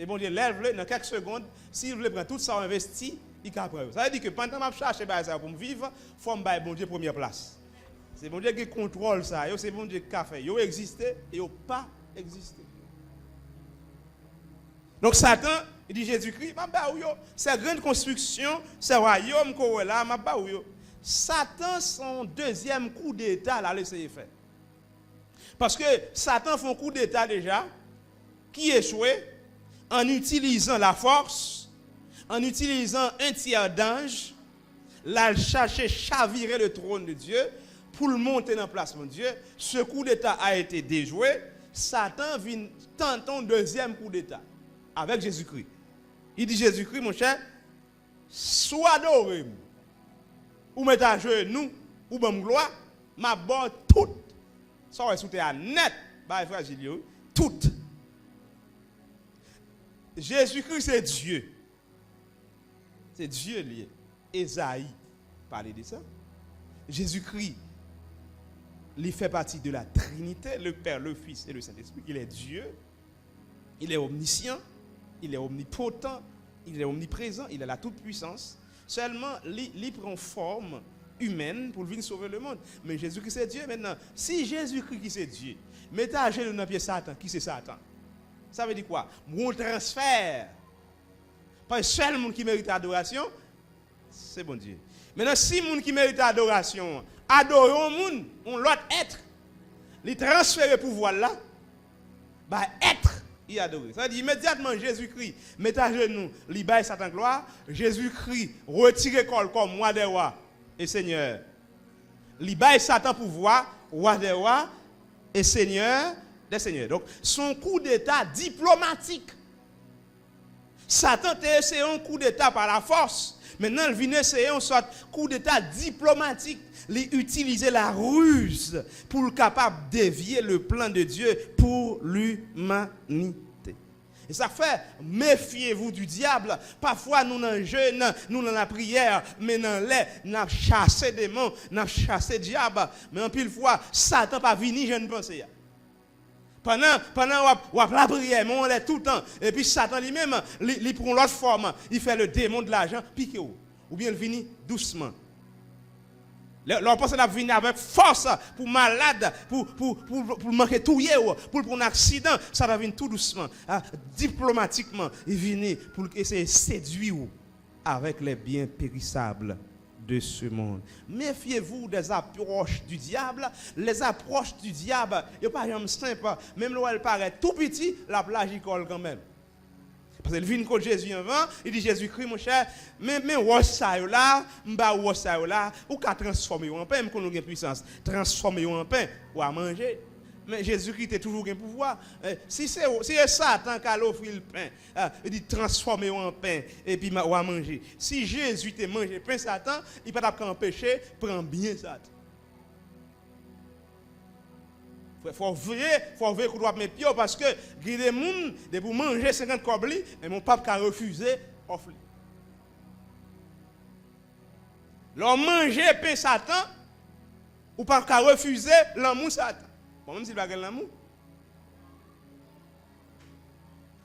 Et bon Dieu lève-le dans quelques secondes, s'il veut prendre tout ça investi, il capable. Ça veut dire que pendant que je cherche ça pour me vivre, il faut me bailler bon Dieu première place. C'est bon Dieu qui contrôle ça, c'est bon Dieu qui a fait. Yo existé et yo pas existé. Donc Satan, il dit Jésus-Christ, c'est une grande construction, c'est un royaume qu'on là, Satan son deuxième coup d'état là laissé faire. Parce que Satan fait un coup d'état déjà qui échoué en utilisant la force, en utilisant un tiers d'ange, là chercher chavirer le trône de Dieu pour le monter dans place mon Dieu. Ce coup d'état a été déjoué, Satan vient tenter un deuxième coup d'état avec Jésus-Christ. Il dit Jésus-Christ mon cher, sois adoré. Ou mettre à genoux ou bon gloire, ma bonne toute. Ça va sous terre net, bah frère Gilio, toute. Jésus-Christ c'est Dieu. C'est Dieu lié. Ésaïe parlait de ça. Jésus-Christ il fait partie de la Trinité, le Père, le Fils et le Saint-Esprit. Il est Dieu, il est omniscient, il est omnipotent, il est omniprésent, il a la toute-puissance. Seulement, il prend forme humaine pour venir sauver le monde. Mais Jésus-Christ c'est Dieu maintenant. Si Jésus-Christ qui c'est Dieu, mettez à genoux dans le pied Satan, qui c'est Satan? Ça veut dire quoi? Mon transfert. Pas seul monde qui mérite adoration, c'est bon Dieu. Maintenant, si monde qui mérite adoration, adorons monde, on l'autre être, les transférer pouvoir là, bah être, il adore. Ça veut dire immédiatement Jésus-Christ, mettez à genoux, libère Satan gloire, Jésus-Christ, retirez col comme roi des rois et Seigneur. Libère Satan pouvoir, roi des rois et Seigneur des seigneurs. Donc, son coup d'état diplomatique. Satan a essayé un coup d'état par la force. Maintenant, il vient essayer un sorte coup d'état diplomatique. Il utiliser la ruse pour le capable de dévier le plan de Dieu pour l'humanité. Et ça fait, méfiez-vous du diable. Parfois, nous dans le jeûne, nous dans la prière, mais dans l'air, nous avons chassé des démons, nous avons chassé le diable. Mais en pile fois, Satan pas venu, je ne pense pas. Pendant la prière, on est tout le temps. Et puis Satan lui-même, il prend l'autre forme. Il fait le démon de l'argent, piqué ou bien il vient doucement. L'on pense qu'il vient avec force pour malade, pour manquer tout, pour un accident. Ça va venir tout doucement. Diplomatiquement, il vient pour essayer de séduire avec les biens périssables de ce monde. Méfiez-vous des approches du diable. Les approches du diable, il n'y a pas jamais simple. Même là où elle paraît tout petit, la plage y colle quand même. Parce qu'il vient contre Jésus avant, il dit Jésus-Christ, mon cher, mais ça là, ou qu'à transformer en pain, même qu'on a une puissance, transformer en pain ou à manger. Mais Jésus-Christ a toujours un pouvoir. Si c'est Satan qui a offert le pain, il dit transformer en pain et puis ou à manger. Si Jésus t'a mangé pain Satan, il ne peut pas empêcher, prend bien Satan. Il faut veiller qu'on doit mettre pied parce que il y a des gens qui pour manger 50 coblis et mon pape a refusé offrir. Leur manger pain Satan ou pas qu'à refuser l'amour Satan. Bon, même s'il va gagner l'amour.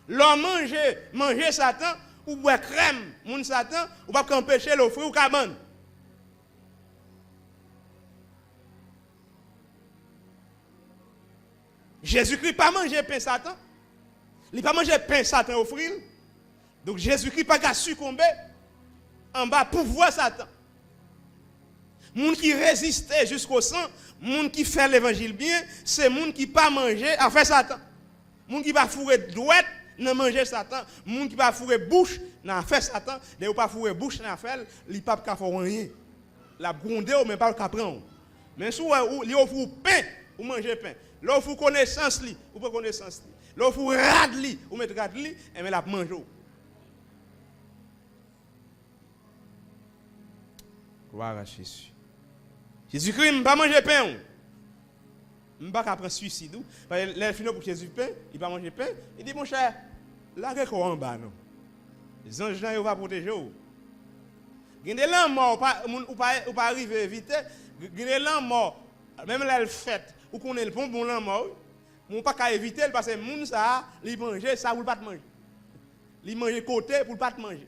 Leur manger Satan ou boire crème moun Satan ou pas qu'empêcher l'offrir ou cabane. Jésus-Christ pas manger pain Satan. Il pas manger pain Satan offrir. Donc Jésus-Christ pas qu'à succomber en bas pouvoir Satan. Moun qui résistait jusqu'au sang, moun qui fait l'évangile bien, c'est moun qui pas manger à faire Satan. Moun qui pas fourrer droite, n'a manger Satan. Moun qui pas fourrer bouche, n'a faire Satan. Ne pas fourrer bouche, n'a faire, li pas ka faire rien. La gronder ou même pas ka prendre. Mais si li offre pain, ou manger pain. Là vous connaissance li, ou pas connaissance li. Là vous rad li, ou mettre rad li, et mais la manger. Gloire à Jésus. Jésus-Christ n'a pas mangé pain. Je ne vais pas prendre suicide. Parce que les finaux pour Jésus pain, il va manger pain. Il dit, mon cher, là, qu'est-ce qu'on en bas, non? Les anges, ils vont protéger. Il y a des gens morts, ou pas arriver vite. Il y a des gens morts, même là, le fait, ou qu'on est le bon mort, on ne peut pas éviter parce que les gens, ça, ils mangent, ça, ou pas manger. Ils mangent côté pour ne pas manger.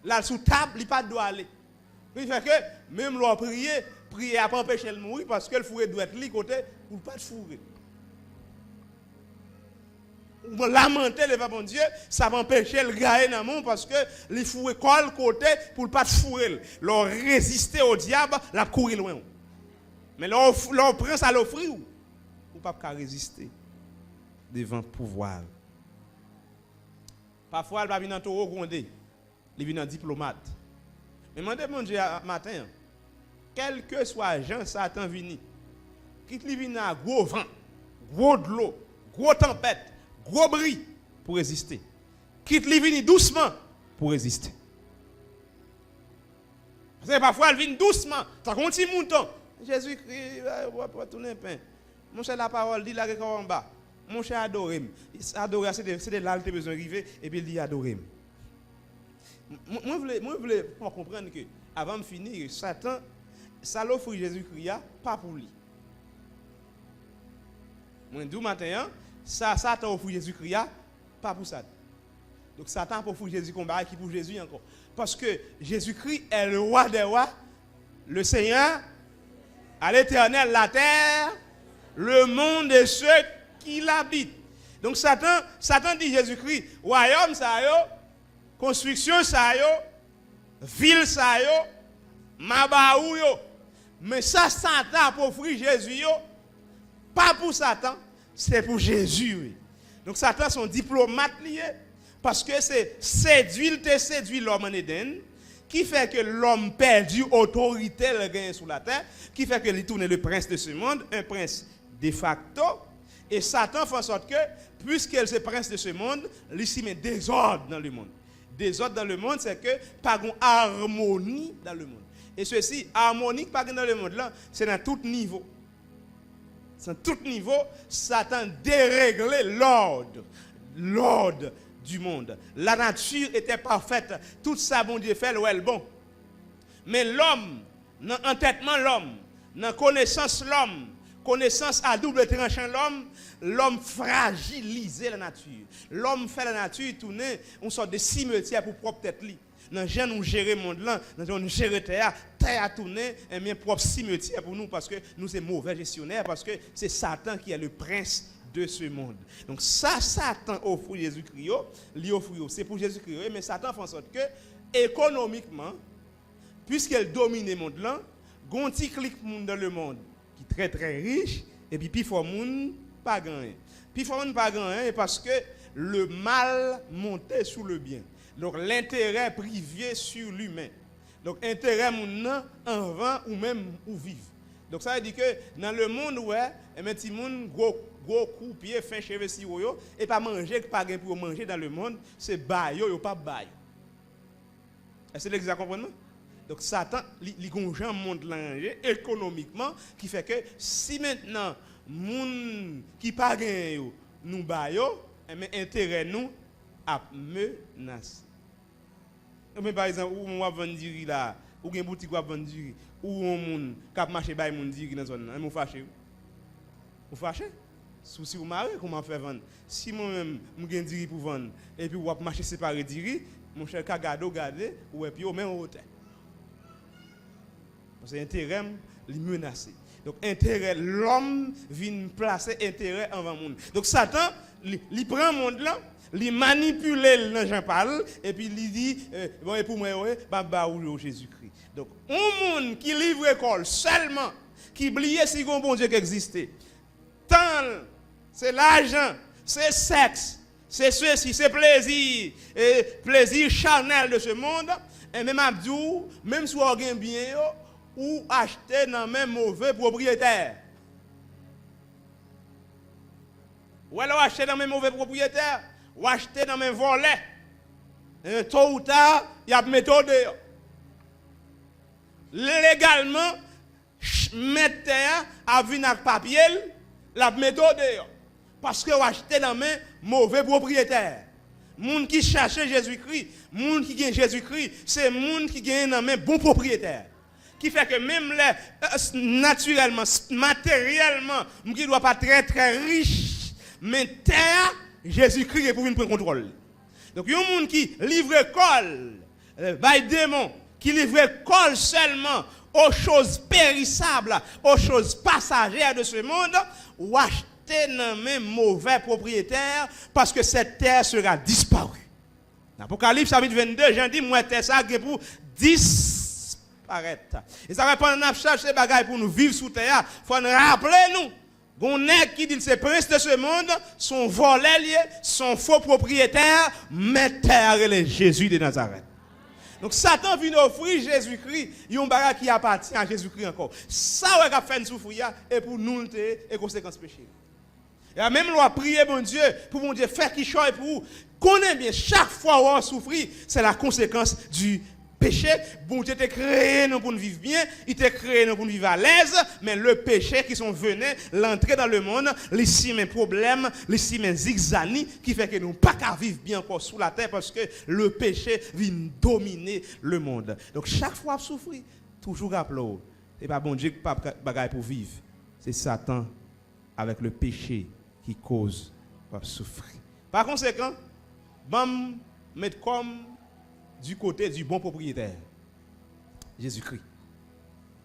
Là, sous table, il pas doit aller. Il fait que, même leur prier à pas empêcher de mourir parce que le fourré doit être li côté pour pas de fourrer. Ou lamenter le bon Dieu, ça va empêcher le gars dans le monde parce que les fourré colle côté pour pas de fourrer. Leur résister au diable, la courir loin. Mais leur prend ça l'offrir ou pas qu'à résister devant le pouvoir. Parfois, il va venir dans taureau grondé, il vient en diplomate. Mais demandez mon Dieu matin, quel que soit Jean Satan vini, quitte lui vient à gros vent, gros de l'eau, gros tempête, gros bruit pour résister. Quitte lui vient doucement pour résister. Parce que parfois, il vient doucement, ça continue mouton. Jésus-Christ, va tourner pain. Mon cher, la parole dit là en bas. Mon cher, adorez-moi. Adorer, c'est de là que tu as besoin d'arriver et puis il dit adorez-moi. Moi, je voulais comprendre que, avant de finir, Satan, ça l'offre Jésus-Christ, pas pour lui. Moi, du matin, Satan offre Jésus-Christ, pas pour Satan. Donc, Satan pour Jésus combat qui pour Jésus encore. Parce que Jésus-Christ est le roi des rois, le Seigneur, à l'éternel, la terre, le monde et ceux qui l'habitent. Donc, Satan dit Jésus-Christ, royaume, ça yo, construction ça yo, ville ça yo, mabaou yo. Mais ça Satan pour offrir Jésus yo, pas pour Satan, c'est pour Jésus. Oui. Donc Satan son diplomate lié parce que c'est séduire l'homme en Éden qui fait que l'homme perdu autorité le gagne sur la terre, qui fait que il tourne le prince de ce monde, un prince de facto, et Satan fait en sorte que puisqu'il est prince de ce monde, il s'y met désordre dans le monde. Désordre dans le monde, c'est que pas une harmonie dans le monde. Et ceci, harmonique pas dans le monde là, c'est dans tout niveau. C'est dans tout niveau, Satan déréglait l'ordre du monde. La nature était parfaite, tout ça bon Dieu fait le bon. Mais l'homme, dans l'entêtement l'homme, dans connaissance l'homme, connaissance à double tranchant l'homme fragilisait la nature. L'homme fait la nature tourner une sorte de cimetière pour propre tête li. Dans gens nous gérer monde là, dans nous gérer terre a tourné un bien propre cimetière pour nous parce que nous sommes mauvais gestionnaires parce que c'est Satan qui est le prince de ce monde. Donc ça Satan offre Jésus-Christ, lui offre c'est pour Jésus-Christ mais Satan fait en sorte que économiquement puisqu'il domine le monde là, gon petit clic monde dans le monde qui est très très riche et puis fort monde pas gagner. Puis fort monde pas gagner parce que le mal montait sous le bien. Donc l'intérêt privé sur l'humain. Donc intérêt moun en vent ou même ou vivre. Donc ça veut dire que dans le monde ouais, petit monde gros coup pied fin cheveux si yo et pas manger pas gain pour manger dans le monde, c'est bail yo pas bail. Est-ce que vous comprenez? Donc Satan li gonjan monde langer économiquement qui fait que si maintenant moun qui pas gain yo nous bail yo, mais intérêt nous a menace. Mais par exemple, où on va vendre diri là, ou une boutique va vendre diri, ou on moun cap marché bay moun diri dans zone, on fâché. Ou fâché? Si vous marrez comment faire vendre? Si moi même m'gen diri pour vendre et puis ou va marcher séparé diri, mon cher ka garder ou et puis au même hôtel. Parce que intérêt li menacé. Donc intérêt l'homme vient placer intérêt avant monde. Donc Satan li prend monde là, li manipule dans Jean parle et puis il dit bon et pour moi bah ou Jésus-Christ. Donc un monde qui livre école seulement qui oublie si un bon Dieu qui existait. Tant c'est l'argent, c'est sexe, c'est ceci, c'est plaisir et plaisir charnel de ce monde et même abdou même si on gagne bien ou acheter dans même mauvais propriétaire. Ou alors acheter dans même mauvais propriétaire, ou acheter dans même volet. Tôt ou tard, il y a méthode. Légalement, mettre terre à venir avec papier, la méthode parce que vous achetez dans main mauvais propriétaire. Moun qui cherche Jésus-Christ, moun qui gagne Jésus-Christ, c'est moun qui gagne dans main bon propriétaire. Qui fait que même les naturellement, matériellement, moun qui doit pas très très riche, mais terre Jésus-Christ est pour venir prendre contrôle. Donc il y a un monde qui livre col, by démon, qui livre col seulement aux choses périssables, aux choses passagères de ce monde, ou acheter dans même mauvais propriétaire parce que cette terre sera disparue. L'Apocalypse chapitre 22, Jean dit moi terre ça pour disparaître. Et ça va prendre un charge ces bagages pour nous vivre sous terre, faut nous rappeler nous. Gon nèg qui dit c'est prince de ce monde, son volé lié, son faux propriétaire, mais terre est Jésus de Nazareth. Donc Satan vient offrir Jésus-Christ, il y a un bagage qui appartient à Jésus-Christ encore. Ça ouais qu'a fait souffrir et pour nous et conséquences péché. Et même loi prier bon Dieu pour bon Dieu faire qui choix pour vous. Connais bien chaque fois où on souffre, c'est la conséquence du péché. Bon Dieu t'a créé nous pour nous vivre bien, il t'a créé nous pour nous vivre à l'aise, mais le péché qui sont venus l'entrée dans le monde, les mes problèmes, les mes zigzanis qui fait que nous pas qu'à vivre bien encore sous la terre parce que le péché vient dominer le monde. Donc chaque fois que souffrir, toujours rappelez-vous, c'est pas bon Dieu qui pas bagaille pour vivre, c'est Satan avec le péché qui cause pas souffrir. Par conséquent, bam mettre comme du côté du bon propriétaire, Jésus-Christ.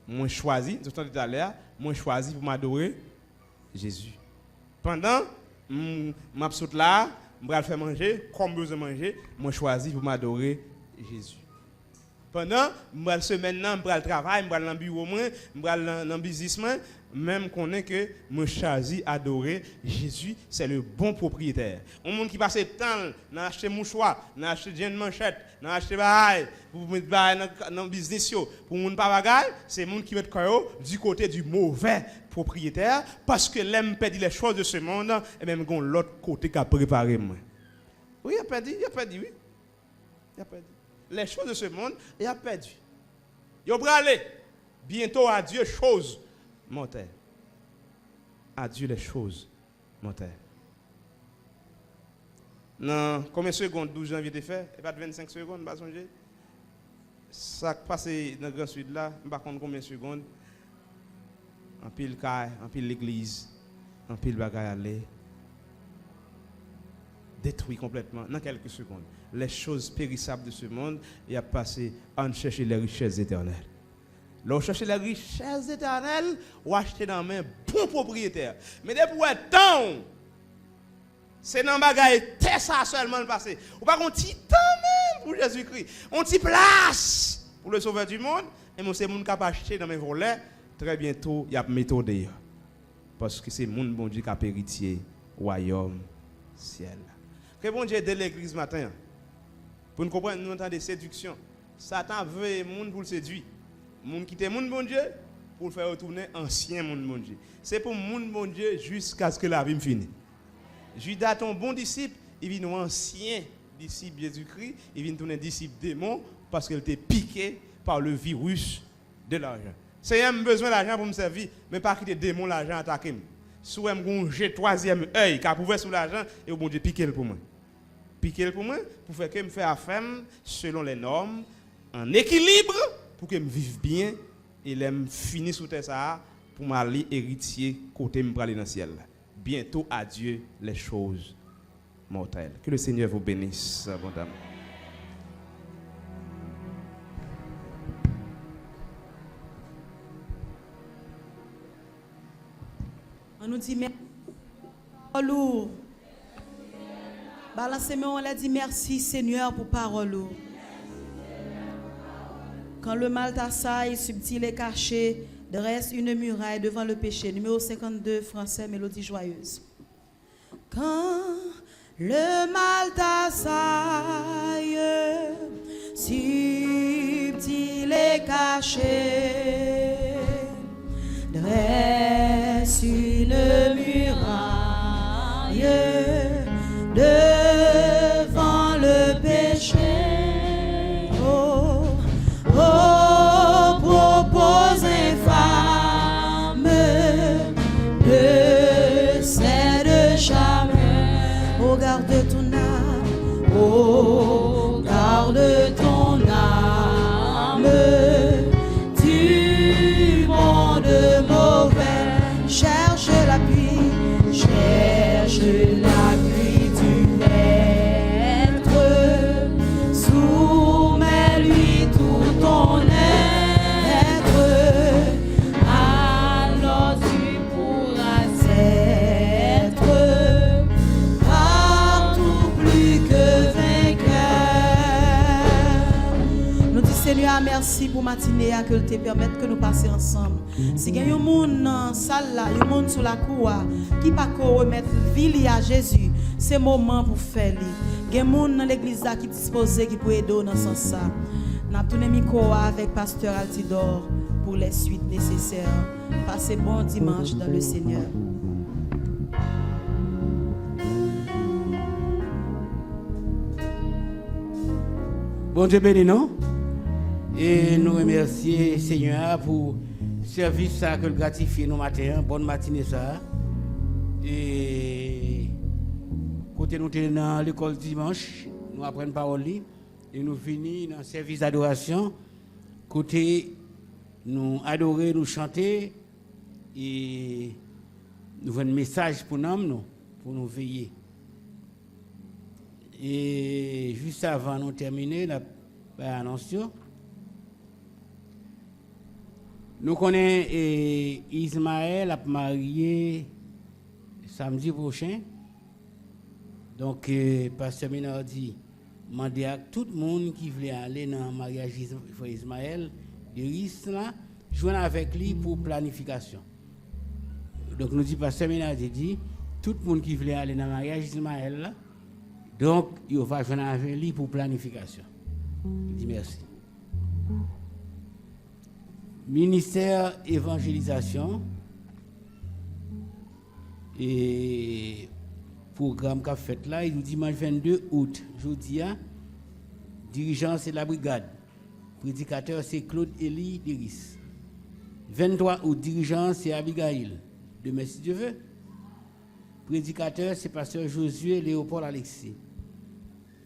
Moi choisi, tout le temps moi choisi pour m'adorer Jésus. Pendant m'a saute là, m'bral faire manger, comme besoin manger, moi choisi pour m'adorer Jésus. Pendant m'bral semaine là, m'bral travail, m'bral dans bureau moi, m'bral dans business moi, même qu'on est que moi choisi adorer Jésus, c'est le bon propriétaire. Un monde qui passe temps n'a acheter mouchoir, n'a acheter jean manchette, n'a acheter bail pour mettre dans business yo, pour monde pas bagaille, c'est monde qui met du côté du mauvais propriétaire parce que l'aime perdre les choses de ce monde et même gon l'autre côté qu'a préparé moi. Oui, il a perdu oui. Il a perdu. Les choses de ce monde, il a perdu. Yo bralé bientôt à Dieu choses mortelles. Adieu les choses mortelles. Non, combien de secondes 12 janvier était fait? Et pas de 25 secondes, pas songer. Ça passé dans le Grand Sud là, je ne sais pas combien de secondes. En pile caille, en pile l'église, en pile bagaille aller. Détruit complètement dans quelques secondes. Les choses périssables de ce monde, il a passé à chercher les richesses éternelles. Là, chercher les richesses éternelles, ou acheter dans main bon propriétaire. Mais depuis un temps, c'est dans bagaille ça seulement passé. Ou pas qu'on petit temps même pour Jésus-Christ. On petit place pour le sauveur du monde. Et moi, c'est monde qui a acheté dans mes volets. Très bientôt, il y a méthode. Parce que c'est monde bon Dieu qui a héritier royaume ciel. Que bon Dieu de l'église matin. Pour nous comprendre, nous entendons des séductions. Satan veut les gens pour le séduire. Les gens qui étaient monde bon Dieu pour le faire retourner ancien monde bon Dieu. C'est pour monde bon Dieu jusqu'à ce que la vie me finisse. Judas, ton bon disciple, il vient un ancien disciple Jésus-Christ, il vient tourner disciple démon parce qu'il était piqué par le virus de l'argent. C'est un besoin d'argent pour me servir, mais pas quitter démon l'argent attaquer. Sous un troisième œil qui a pouvoir sur l'argent et au bon Dieu piquer pour moi. Piquer pour moi pour faire que me faire affaire selon les normes en équilibre pour que me vive bien et l'aime finir sous terre ça pour m'aller héritier côté me aller dans le ciel. Bientôt à Dieu les choses mortelles. Que le Seigneur vous bénisse abondamment.
On nous dit merci. Parole. Balancez-moi, on l'a dit merci Seigneur pour parole. Quand le mal t'assaille, subtil et caché, dresse une muraille devant le péché. Numéro 52, français, mélodie joyeuse. Quand le mal t'assaille, subtil et caché, dresse une muraille devant le péché. Oh, propose infâme de
Oh, garde ton âme du monde mauvais.
Cherche l'appui
Cherche l'appui du Maître. Soumets-lui tout ton être. Alors tu pourras être partout plus que vainqueur.
Nous disons Seigneur merci pour matinée que te permettre que nous passions ensemble. Si il y a un monde dans la salle là, un monde sur la cour qui pas remettre vie à Jésus, c'est moment pour faire lui. Il y a un monde dans l'église là qui disposé qui peut aider dans ce sens. N'a tourné micro avec pasteur Altidor pour les suites nécessaires. Passez bon dimanche dans le Seigneur.
Bon Dieu béni, non? Et nous remercions Seigneur pour le service ça que le gratifie nous matin. Bonne matinée ça. Et côté nous sommes dans l'école dimanche, nous apprenons parole et nous finissons dans le service d'adoration. Côté nous adorer, nous chanter et nous avons un message pour nous veiller. Et juste avant de terminer la annonce, nous connaissons Ismaël a marié samedi prochain. Donc, pasteur Ménard dit, demandez à tout le monde qui voulait aller dans le mariage d'Ismaël, Iris là, joindre avec lui pour planification. Donc, nous dit, pasteur Ménard dit, tout le monde qui voulait aller dans le mariage d'Ismaël là, donc, il va joindre avec lui pour planification. Je dis merci. Ministère évangélisation et programme qu'a fait là, il nous dit dimanche 22 août, jeudi, dirigeant c'est la brigade, prédicateur c'est Claude Elie Deris. 23 août, dirigeant c'est Abigail, demain si Dieu veut. Prédicateur c'est pasteur Josué Léopold Alexis.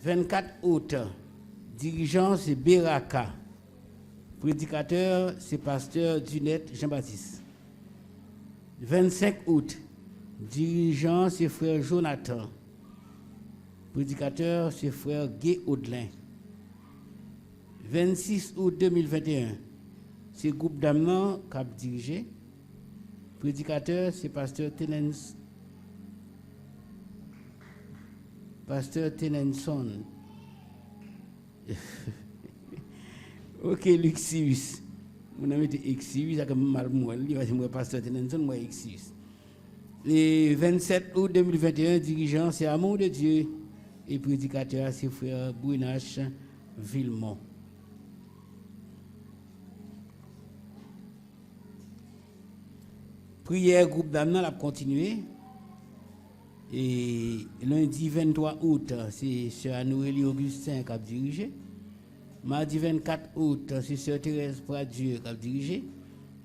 24 août, dirigeant c'est Beraka. Prédicateur, c'est pasteur Dunette Jean-Baptiste. 25 août, dirigeant, c'est frère Jonathan. Prédicateur, c'est frère Guy Audelin. 26 août 2021, c'est groupe d'amants qui a dirigé. Prédicateur, c'est pasteur Tenenson. Ok, Luxius. Mon ami était Exius, avec mal moi, il va dire pasteur Tenenson, moi Exius. Le 27 août 2021, dirigeant, c'est Amour de Dieu. Et prédicateur, c'est frère Brunache Villemont. Prière groupe d'amants a continué. Et lundi 23 août, c'est Sœur Noélie Augustin qui a dirigé. Mardi 24 août, c'est Sœur Thérèse Pradieu qui a dirigé.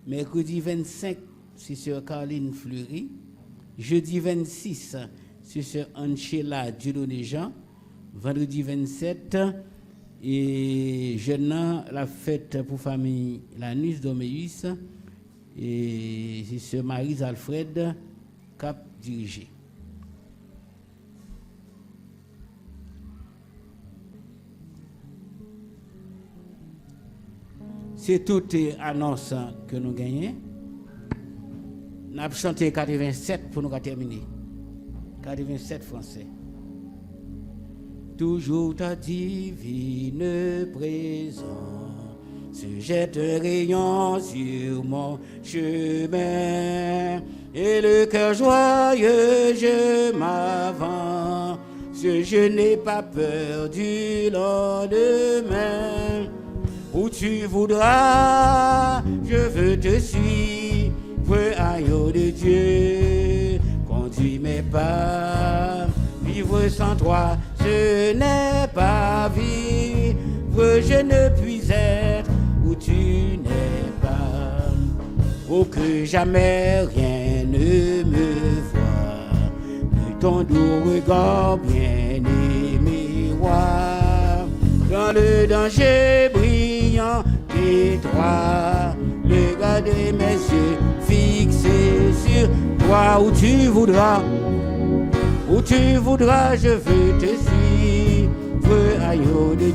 Mercredi 25, c'est Sœur Caroline Fleury. Jeudi 26, c'est Sœur Anchela Dieudonné Jean. Vendredi 27, et jeune la fête pour famille Lanus Doméus. Et c'est Sœur Marie Alfred qui a dirigé. C'est toute annonce que nous gagnons. Nous avons chanté 87 pour nous terminer. 87 français. Toujours ta divine présence se jette un rayon sur mon chemin. Et le cœur joyeux, je m'avance. Je n'ai pas peur du lendemain. Où tu voudras, je veux te suivre, agneau de Dieu, conduis mes pas. Vivre sans toi, ce n'est pas vivre, je ne puis être où tu n'es pas. Oh, que jamais rien ne me voie, de ton doux regard bien-aimé roi. Dans le danger brillant étroit, regarder mes yeux fixés sur toi. Où tu voudras, je veux te suivre. Aïe de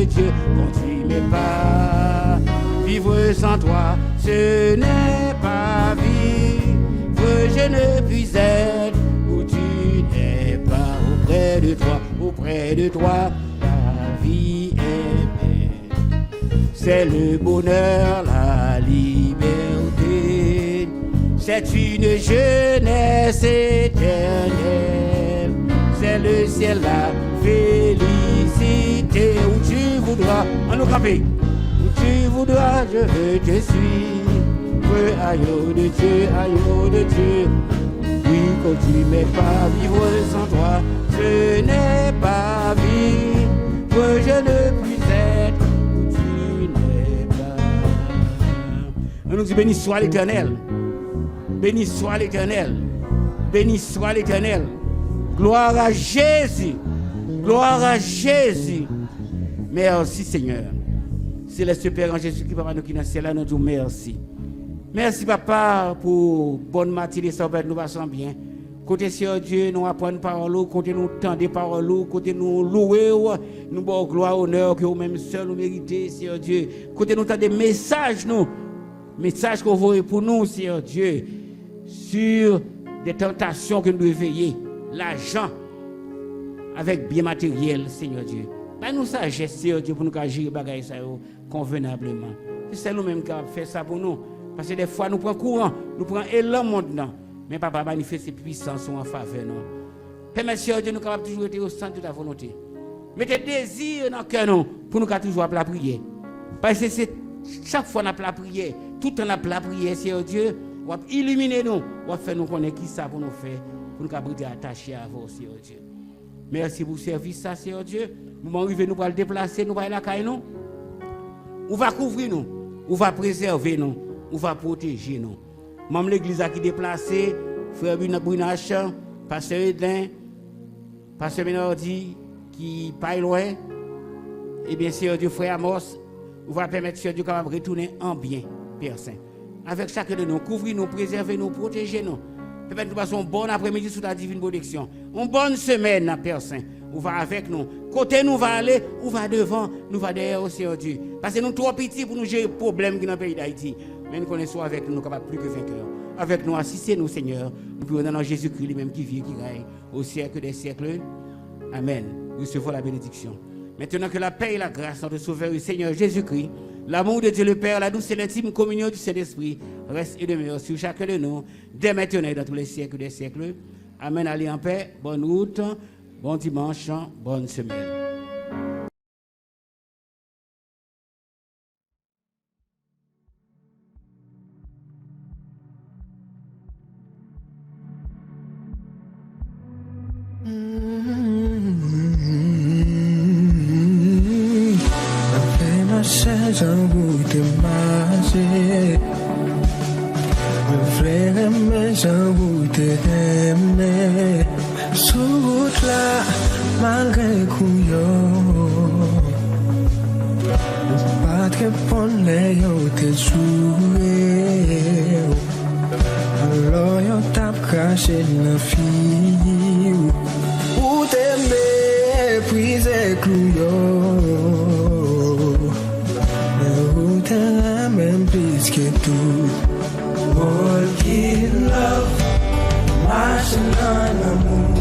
Dieu, conduis mes pas. Vivre sans toi, ce n'est pas vivre. Je ne puis être où tu n'es pas. Auprès de toi, la vie est belle. C'est le bonheur, la liberté. C'est une jeunesse éternelle. C'est le ciel, la félicité. Où tu voudras, en nous camper. Où tu voudras, je veux te suivre. Aïe de Dieu. Oui, quand tu m'es pas vivre sans toi, ce n'est pas vivre. Je ne puis être où tu n'es pas. On nous dit béni soit l'Éternel. Béni soit l'Éternel. Béni soit l'Éternel. Gloire à Jésus. Gloire à Jésus. Merci Seigneur. Céleste Père en Jésus-Christ, Papa, nous qui dans le ciel, nous disons merci. Merci Papa pour bonne matinée, ça va nous passons bien. Côté Seigneur Dieu, nous apprenons parole, côté nous tendre parole, côté nous louer, nous bon gloire, honneur que vous-même seul nous méritez, Seigneur Dieu. Côté nous tendre des messages, messages qu'on voit pour nous, Seigneur Dieu, sur des tentations que nous devons veiller, l'argent avec bien matériel, Seigneur Dieu. Ben nous sagesse, Seigneur Dieu, pour nous agir bagaille ça convenablement. C'est nous-mêmes qui avons fait ça pour nous. Parce que des fois, nous prenons courant, nous prenons élan maintenant. Mais Papa manifeste ses puissances en faveur. Permettez, Seigneur Dieu, nous capables toujours être au centre de ta volonté. Mettez désir dans le cœur pour nous toujours appeler la prière. Parce que c'est chaque fois qu'on appelle la prière, tout le temps qu'on appelle la prière, Seigneur Dieu, on va illuminer nous, on va faire nous connaître qui ça pour nous faire, pour nous capables d'attacher à vous, Seigneur Dieu. Merci pour le service, ça, Seigneur Dieu. Nous allons arriver, nous allons le déplacer, nous allons aller à la caille, nous. On va couvrir nous, on va préserver nous. On va protéger nous. Même l'église qui est déplacée, frère Brunache, pasteur Edlin, pasteur Ménordi, qui n'est pas loin, et bien Seigneur Dieu, frère Amos, on va permettre Seigneur Dieu de retourner en bien, Père Saint. Avec chacun de nous, couvrir nous, préserver nous, protéger nous. Permettre nous passer un bon après-midi sous ta divine protection. Une bonne semaine, Père Saint. On va avec nous. Côté nous va aller, on va devant, nous va derrière au Seigneur Dieu. Parce que nous trop petits pour nous gérer les problèmes qui sont dans le pays d'Haïti. Mais nous connaissons avec nous, nous sommes capables plus que vainqueurs. Avec nous, assistez-nous, Seigneur. Nous prions dans Jésus-Christ, lui-même qui vit, qui règne au siècle des siècles. Amen. Recevons la bénédiction. Maintenant que la paix et la grâce de notre Sauveur et Seigneur Jésus-Christ, l'amour de Dieu le Père, la douce et l'intime communion du Saint-Esprit reste et demeure sur chacun de nous, dès maintenant et dans tous les siècles des siècles. Amen. Allez en paix. Bonne route, bon dimanche, bonne semaine.
J'en goûte marcher. Le frère mais j'en goûte aimer. Sous route là, malgré couillon. Le pas de répondre les yeux te jouer. Alors y'a t'a craché la fille. Ou t'aimer, puis c'est couillon. Même plus que tout. Walk in love, marching en amour.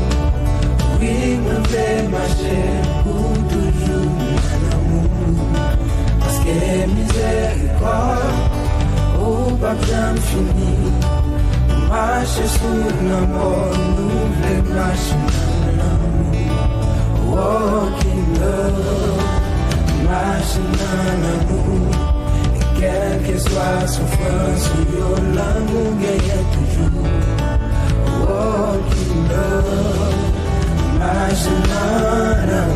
Oui, me fait marcher pour toujours en amour. Parce que miséricorde, au pas jamais fini. Marcher sous l'amour, nous voulons marcher en amour. Walk in love, marching en amour. Quelle que soit la souffrance ou l'amour gagne toujours. Walk in love, marching on.